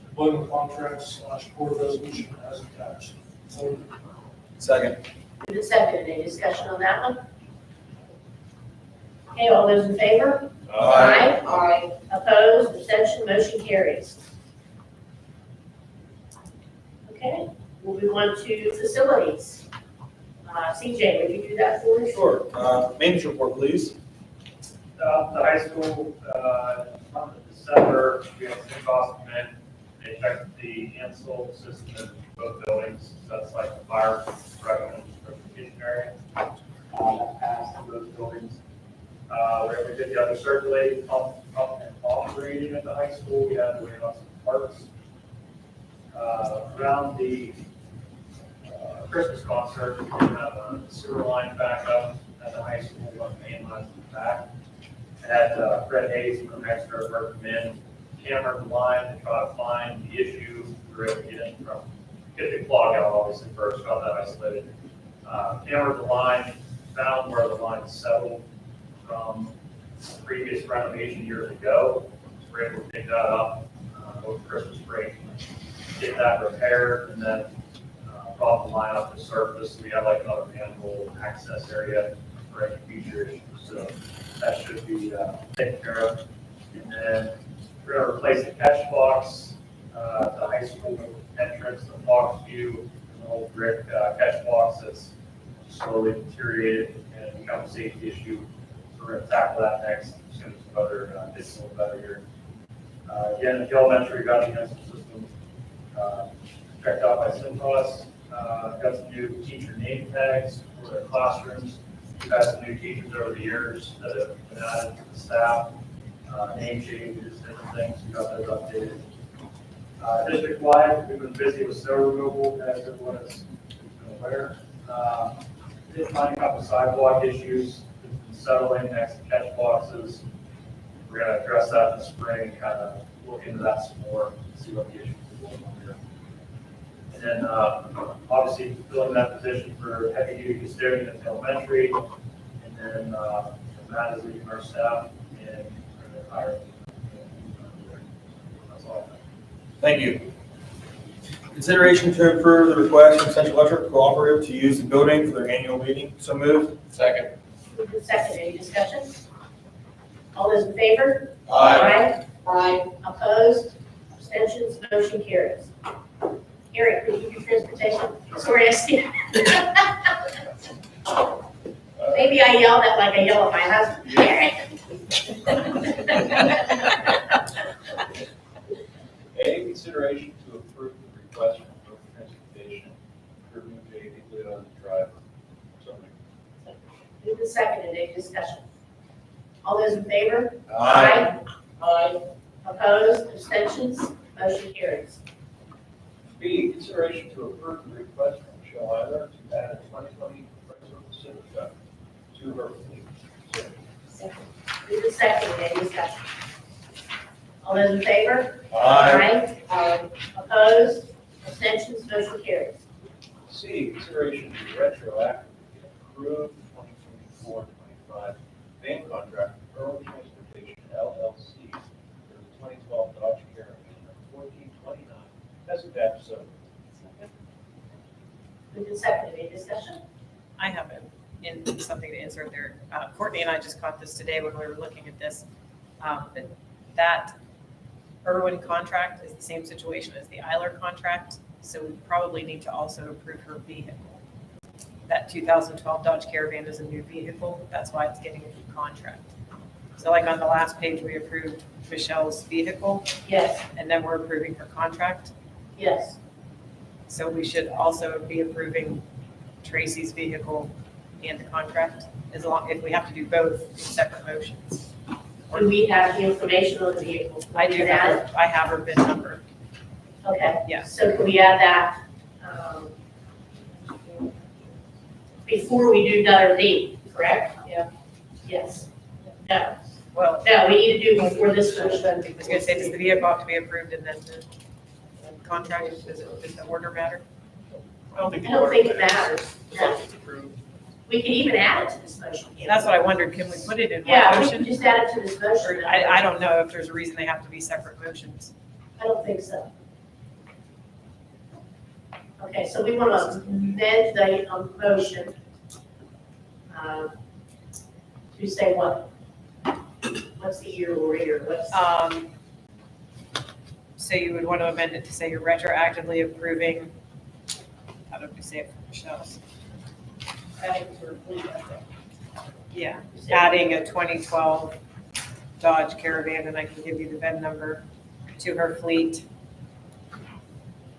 employment contracts / board resolution as attached. So Second. Moved and seconded, any discussion on that one? Okay, all those in favor? Aye. Aye. Opposed, abstention, motion carries. Okay, we'll move on to facilities. CJ, would you do that for us? Sure. Maintenance report, please. The high school, month of December, we had some costs come in. They checked the install system in both buildings. So that's like the fire, recreation area. That passed through those buildings. We did the other circulating pump and operating at the high school. We had to wait on some parts. Around the Christmas concert, we have a sewer line back up at the high school, one main line back. Had Fred Hayes from Extra work come in, camera the line to try to find the issue. We were able to get the clog out obviously first, got that isolated. Camera the line, found where the line settled from previous renovation years ago. We were able to pick that up over Christmas break, get that repaired, and then brought the line up to surface. We have like another manhole access area for any future issues. So that should be taken care of. And then we're going to replace the catch box, the high school entrance, the box view, an old brick catch box that's slowly deteriorated and become a safety issue. So we're going to tackle that next. Just going to do some other additional better here. Again, the elementary got the answer system checked out by Cintas. Got some new teacher name tags for their classrooms. We've had some new teachers over the years that have been added to the staff, name changes, different things. We got those updated. District-wide, we've been busy with snow removal, as everyone has been aware. Did find a couple sidewalk issues, settling next to catch boxes. We're going to address that in the spring, kind of look into that some more, see what the issues are going on here. And then, obviously, filling that position for heavy-duty custodian at the elementary. And then, Matt is leading our staff and we're going to hire. That's all. Thank you. Consideration to approve the request from Central Electric Cooperative to use the building for their annual meeting. So moved. Second. Moved and seconded, any discussion? All those in favor? Aye. Aye. Opposed, abstentions, motion carries. Eric, could you do transportation? Sorry, I see. Maybe I yelled at like I yell at my husband. Eric. A, consideration to approve the request from Board of Transportation to remove J. Higley on the driver. So moved. Moved and seconded, any discussion? All those in favor? Aye. Aye. Opposed, abstentions, motion carries. B, consideration to approve the request from Michelle Eiler to add a 2020 Chrysler Pacifica to her fleet. So Moved and seconded, any discussion? All those in favor? Aye. Aye. Opposed, abstentions, motion carries. C, consideration to retroactively approve the 2024-25 van contract for Earl Transportation LLC for the 2012 Dodge Caravan of 1429 as attached. So Moved and seconded, any discussion? I have something to insert there. Courtney and I just caught this today when we were looking at this. But that Irwin contract is the same situation as the Eiler contract, so we probably need to also approve her vehicle. That 2012 Dodge Caravan is a new vehicle, that's why it's getting a new contract. So like on the last page, we approved Michelle's vehicle, Yes. and then we're approving her contract. Yes. So we should also be approving Tracy's vehicle and the contract, if we have to do both in separate motions. Do we have the information on the vehicle? I do have I have her VIN number. Okay. Yes. So can we add that before we do another date, correct? Yeah. Yes. No. Well, No, we need to do before this motion. I was gonna say, does the vehicle have to be approved and then the contract, does the order matter? I don't think I don't think it matters. As long as it's approved. We can even add it to this motion. can't we? That's what I wondered, can we put it in one Yeah, we motion? can just add it to this motion. Or I don't know if there's a reason they have to be separate motions. I don't think so. Okay, so we want to amend the motion to say what? What's the year we're here? What's? So you would want to amend it to say you're retroactively approving, how do we say it for Michelle's? Yeah, adding a 2012 Dodge Caravan, and I can give you the VIN number, to her fleet,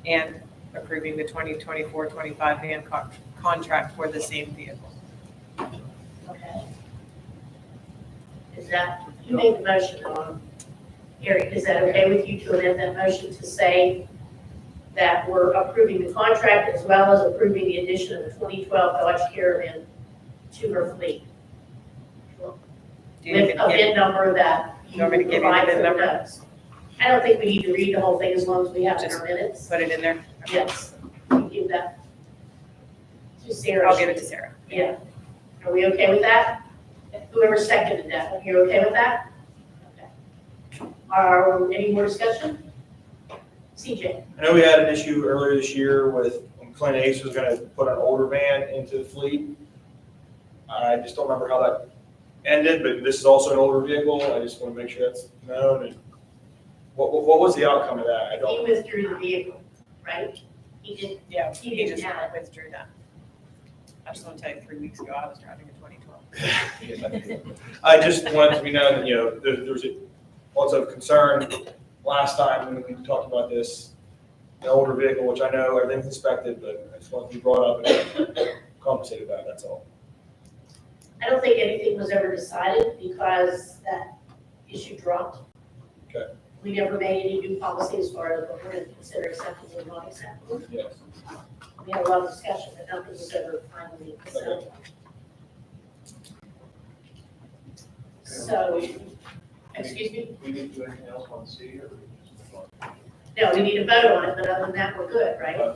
and approving the 2024-25 van contract for the same vehicle. Okay. Is that, you made the motion on, Eric, is that okay with you to amend that motion to say that we're approving the contract as well as approving the addition of the 2012 Dodge Caravan to her fleet? Do you With a VIN number that You you want me to give you the provide VIN for number? notes. I don't think we need to read the whole thing as long as we have it in our minutes. Put it in there? Yes, we give that to Sarah. I'll give it to Sarah. Yeah. Are we okay with that? Whoever seconded that, you're okay with that? Okay. Any more discussion? CJ? I know we had an issue earlier this year with when Clint Ace was gonna put an older van into the fleet. I just don't remember how that ended, but this is also an older vehicle. I just want to make sure that's known. And what was the outcome of that? I He don't. withdrew the vehicle, right? He did, Yeah, He he didn't just have withdrew that. I just want to tell you, 3 weeks ago, I was driving a 2012. I just wanted to be known that, you know, there was lots of concern last time when we talked about this, the older vehicle, which I know everything's inspected, but I just wanted to be brought up and compensated about it, that's all. I don't think anything was ever decided because that issue dropped. Okay. We never made any new policy as far as what we're going to consider acceptable and not acceptable. Yes. We had a lot of discussion, but nothing was ever finally settled. So, excuse me? We need to do anything else on C or? No, we need to vote on it, but other than that, we're good, right?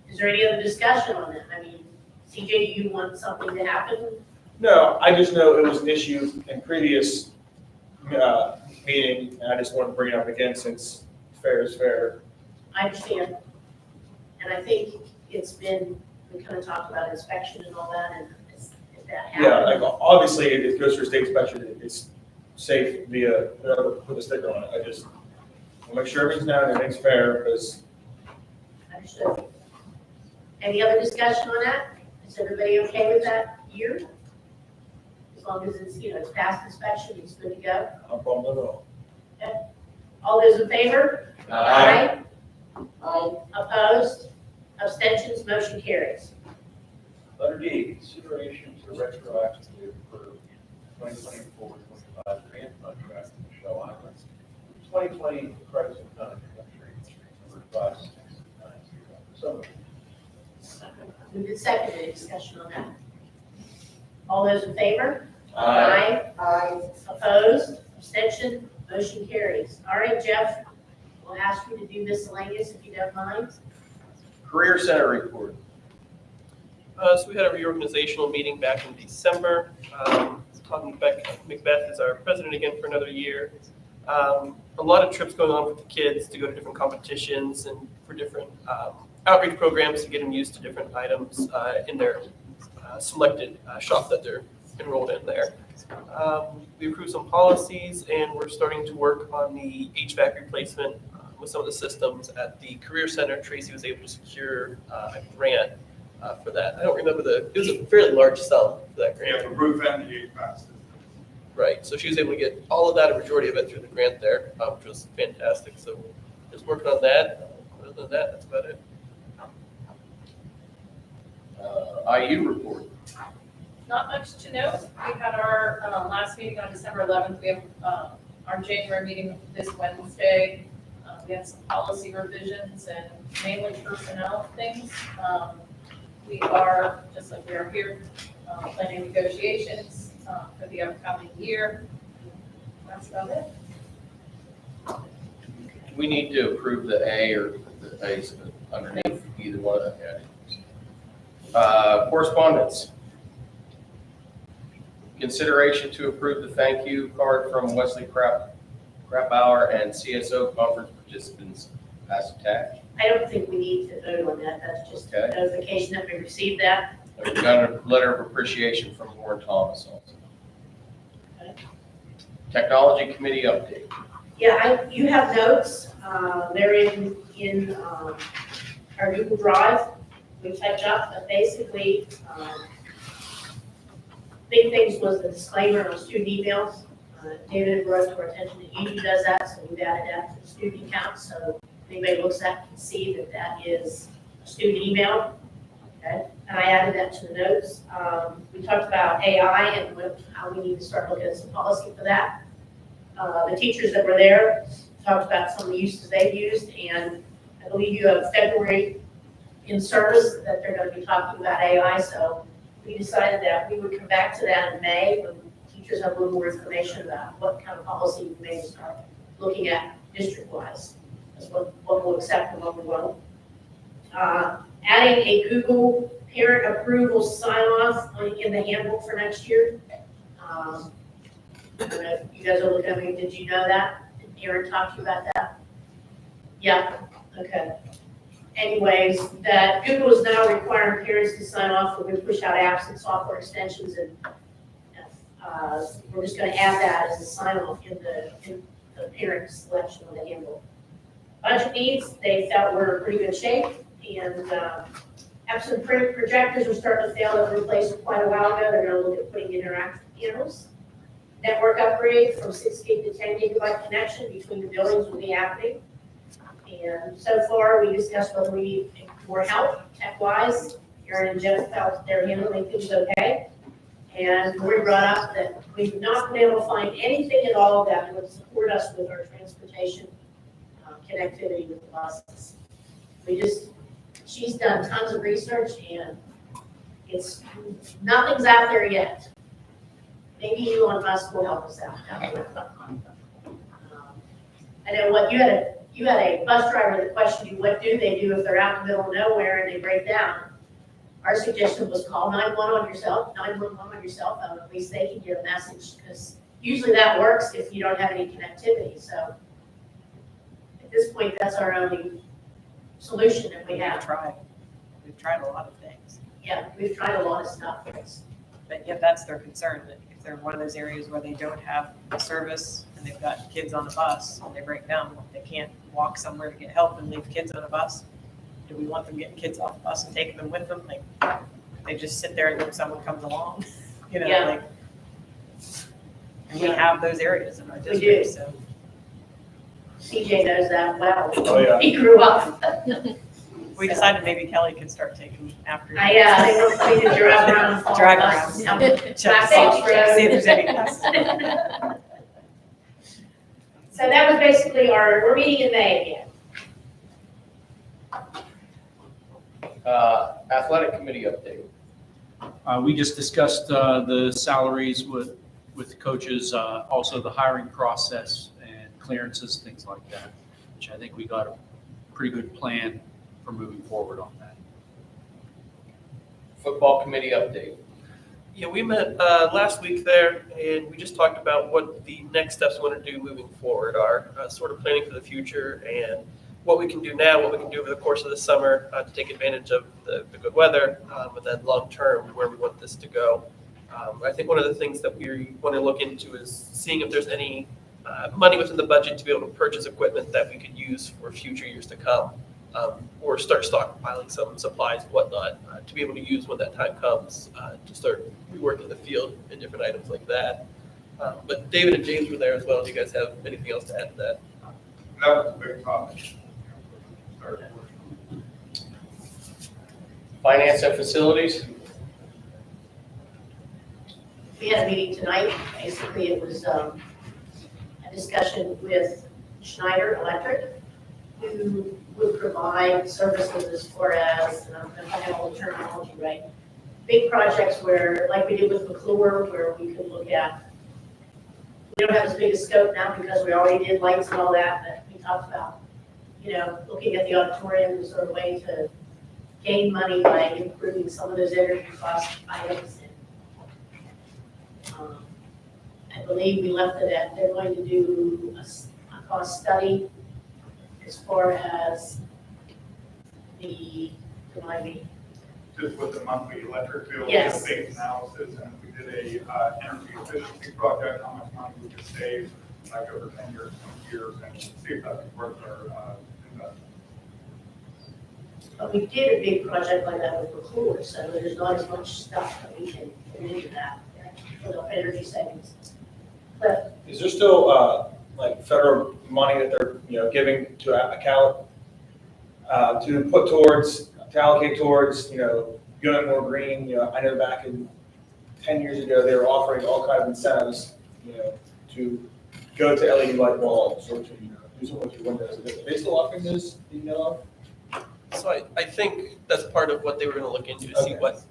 Is there any other discussion on that? I mean, CJ, do you want something to happen? No, I just know it was an issue in previous meeting, and I just wanted to bring it up again since fair is fair. I understand. And I think it's been, we kind of talked about inspection and all that, and if that Yeah, happened. like obviously if it goes through state inspection, it's safe via, whatever, put a sticker on it. I just want to make sure everything's known and everything's fair because Understood. Any other discussion on that? Is everybody okay with that year? As long as it's, it's past inspection, it's good to go. no problem at all. All those in favor? Aye. Aye. Opposed? Abstentions? Motion carries. Letter D, consideration to retroactively approve 2024-25 grant contract with Michelle Islands, 2020 Chrysler Country, number 5690. So Moved and seconded. Discussion on that. All those in favor? Aye. Aye. Opposed? Abstention? Motion carries. All right, Jeff, we'll ask you to do miscellaneous if you don't mind. Career Center report. So we had a reorganizational meeting back in December. Todd Macbeth is our president again for another year. A lot of trips going on with the kids to go to different competitions and for different outreach programs to get them used to different items in their selected shop that they're enrolled in there. We approved some policies and we're starting to work on the HVAC replacement with some of the systems at the Career Center. Tracy was able to secure a grant for that. I don't remember it was a fairly large sum for that grant. Yeah, for roof and the HVAC system. Right, so she was able to get all of that, a majority of it through the grant there, which was fantastic. So just working on that. Other than that, that's about it. IU report. Not much to note. We had our last meeting on December 11th. We have our January meeting this Wednesday. We have some policy revisions and mainly personnel things. We are, just like we are here, planning negotiations for the upcoming year. That's about it. We need to approve the A or the A's underneath either one of them. Correspondence. Consideration to approve the thank you card from Wesley Crapauer and CSO conference participants as attached. I don't think we need to vote on that, that's just Okay. notification that we received that. And we got a letter of appreciation from Warren Thomas also. Okay. Technology committee update. Yeah, you have notes, they're in our Google Drive, we typed up, but basically, big things was the disclaimer on student emails. David brought to our attention that UU does that, so we've added that to the student account, so if anybody looks at it can see that that is a student email. Okay, and I added that to the notes. We talked about AI and how we need to start looking at some policy for that. The teachers that were there talked about some of the uses they've used, and I believe you have February in service that they're going to be talking about AI, so we decided that we would come back to that in May when teachers have a little more information about what kind of policy we may start looking at district-wise. That's what we'll accept and what we won't. Adding a Google parent approval sign-off in the handbook for next year. I don't know if you guys are looking at me, did you know that? Did Aaron talk to you about that? Yeah, okay. Anyways, that Google is now requiring parents to sign off when we push out apps and software extensions, and we're just gonna add that as a sign-off in the parent selection of the handbook. Budget needs, they felt were in pretty good shape, and absent print projectors are starting to fail. That were replaced quite a while ago. They're gonna look at putting in interactive panels. Network upgrade from 6 gig to 10 gigabyte connection between the buildings will be happening. And so far, we discussed whether we need more help tech-wise. Aaron and Jeff felt they're handling things okay. And we brought up that we've not been able to find anything at all that would support us with our transportation connectivity with the buses. She's done tons of research, and nothing's out there yet. Maybe Elon Musk will help us out. I know what you had a bus driver that questioned you, what do they do if they're out in the middle of nowhere and they break down? Our suggestion was call 911 on your cell phone, at least they can get a message, because usually that works if you don't have any connectivity. So at this point, that's our only solution that we have. We've tried a lot of things. Yeah, we've tried a lot of stuff. But yet that's their concern, that if they're in one of those areas where they don't have a service and they've got kids on a bus and they break down, they can't walk somewhere to get help and leave kids on a bus. Do we want them getting kids off the bus and taking them with them? Like, they just sit there and hope someone comes along, you know, Yeah. like. And we have those areas in our We district, do. so. CJ knows that well. Oh, yeah. He grew up. We decided maybe Kelly could start taking after. I think to drive around. and Drive follow around. us. Check, see if there's any classes. So that was basically we're meeting in May again. Athletic committee update. We just discussed the salaries with the coaches, also the hiring process and clearances, things like that, which I think we got a pretty good plan for moving forward on that. Football committee update. Yeah, we met last week there, and we just talked about what the next steps we want to do moving forward are, sort of planning for the future and what we can do now, what we can do over the course of the summer to take advantage of the good weather, and then long-term, where we want this to go. I think one of the things that we want to look into is seeing if there's any money within the budget to be able to purchase equipment that we could use for future years to come, or start stockpiling some supplies and whatnot to be able to use when that time comes to start reworking the field and different items like that. But David and James were there as well. Do you guys have anything else to add to that? That was a big topic. Finance and facilities. We had a meeting tonight. Basically, it was a discussion with Schneider Electric, who would provide services as far as, and I don't know if I have all the terminology right, big projects where, like we did with McClure, where we could look at, we don't have as big a scope now because we already did lights and all that, but we talked about, looking at the auditorium as sort of a way to gain money by improving some of those energy cost items. I believe we left it at, they're going to do a cost study as far as the, remind me, Just with the monthly electric bill, Yes. base analysis, and if we did a energy efficiency project, how much money we could save, like over 10 years, 20 years, and see if that's worth our investment. but we did a big project like that with the cooler, so there's not as much stuff that we can put into that for the energy savings. But Is there still, like federal money that they're, giving to account, to put towards, to allocate towards, going more green? I know back in 10 years ago, they were offering all kinds of incentives, to go to LED light bulbs or to, do something with your windows. Are they still offering those, do you know of? So I think that's part of what they were gonna look into, to see Okay. what,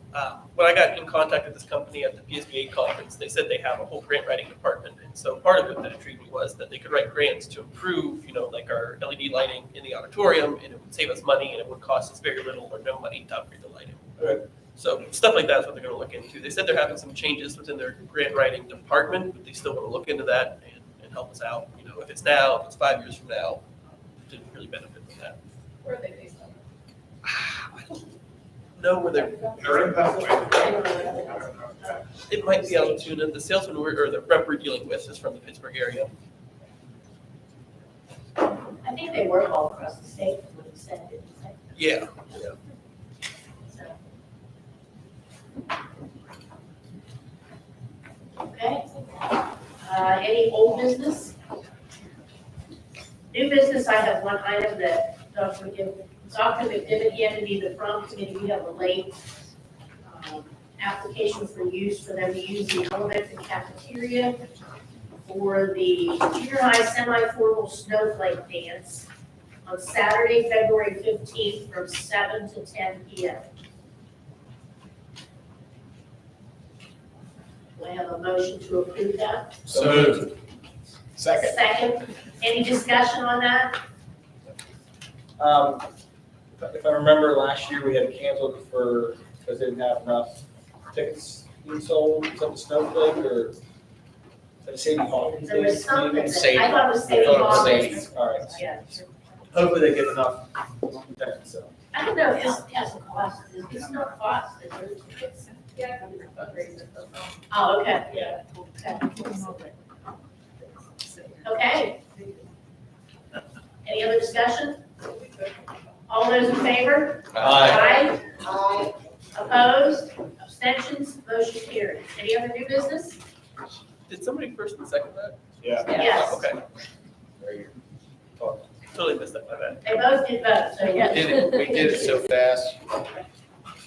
when I got in contact with this company at the PSBA conference, they said they have a whole grant writing department. And so part of it that intrigued me was that they could write grants to improve, like our LED lighting in the auditorium, and it would save us money, and it would cost us very little or no money to upgrade the lighting. Okay. So stuff like that is what they're gonna look into. They said they're having some changes within their grant writing department, but they still wanna look into that and help us out. If it's now, if it's 5 years from now, to really benefit from that. Where are they based on? I don't know where they're, They're in Pennsylvania. it might be Altoona. The salesman or the rep we're dealing with is from the Pittsburgh area. I think they work all across the state, is what he said, didn't he say? Yeah. So. Okay. Any old business? New business, I have one item that Dr. McDivitt handed me the prom committee. We have a late application for use for them to use the elementary cafeteria for the junior high semi-formal snowflake dance on Saturday, February 15th from 7 to 10 p.m. Do I have a motion to approve that? So moved. Second. Second. Any discussion on that? If I remember last year, we had canceled because they didn't have enough tickets being sold. Is that the Snowflake or is that Sadie Hawkins? There was something that, Sadie. I thought it was Sadie I thought it was Hawkins. Sadie. All right. Yeah. Hopefully they get enough tickets, so. I don't know if this has a cost, it's no cost, is there? Yeah, I'm gonna fundraise it. Oh, okay. Yeah. Okay. Any other discussion? All those in favor? Aye. Aye. Opposed? Abstentions? Motion carries. Any other new business? Did somebody first and second that? Yeah. Yes. Okay. Very good. Totally missed that by that. They both did vote, so yes. We did it so fast.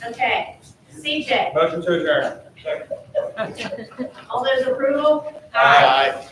Okay. CJ, Motion to adjourn. all those approval? Aye.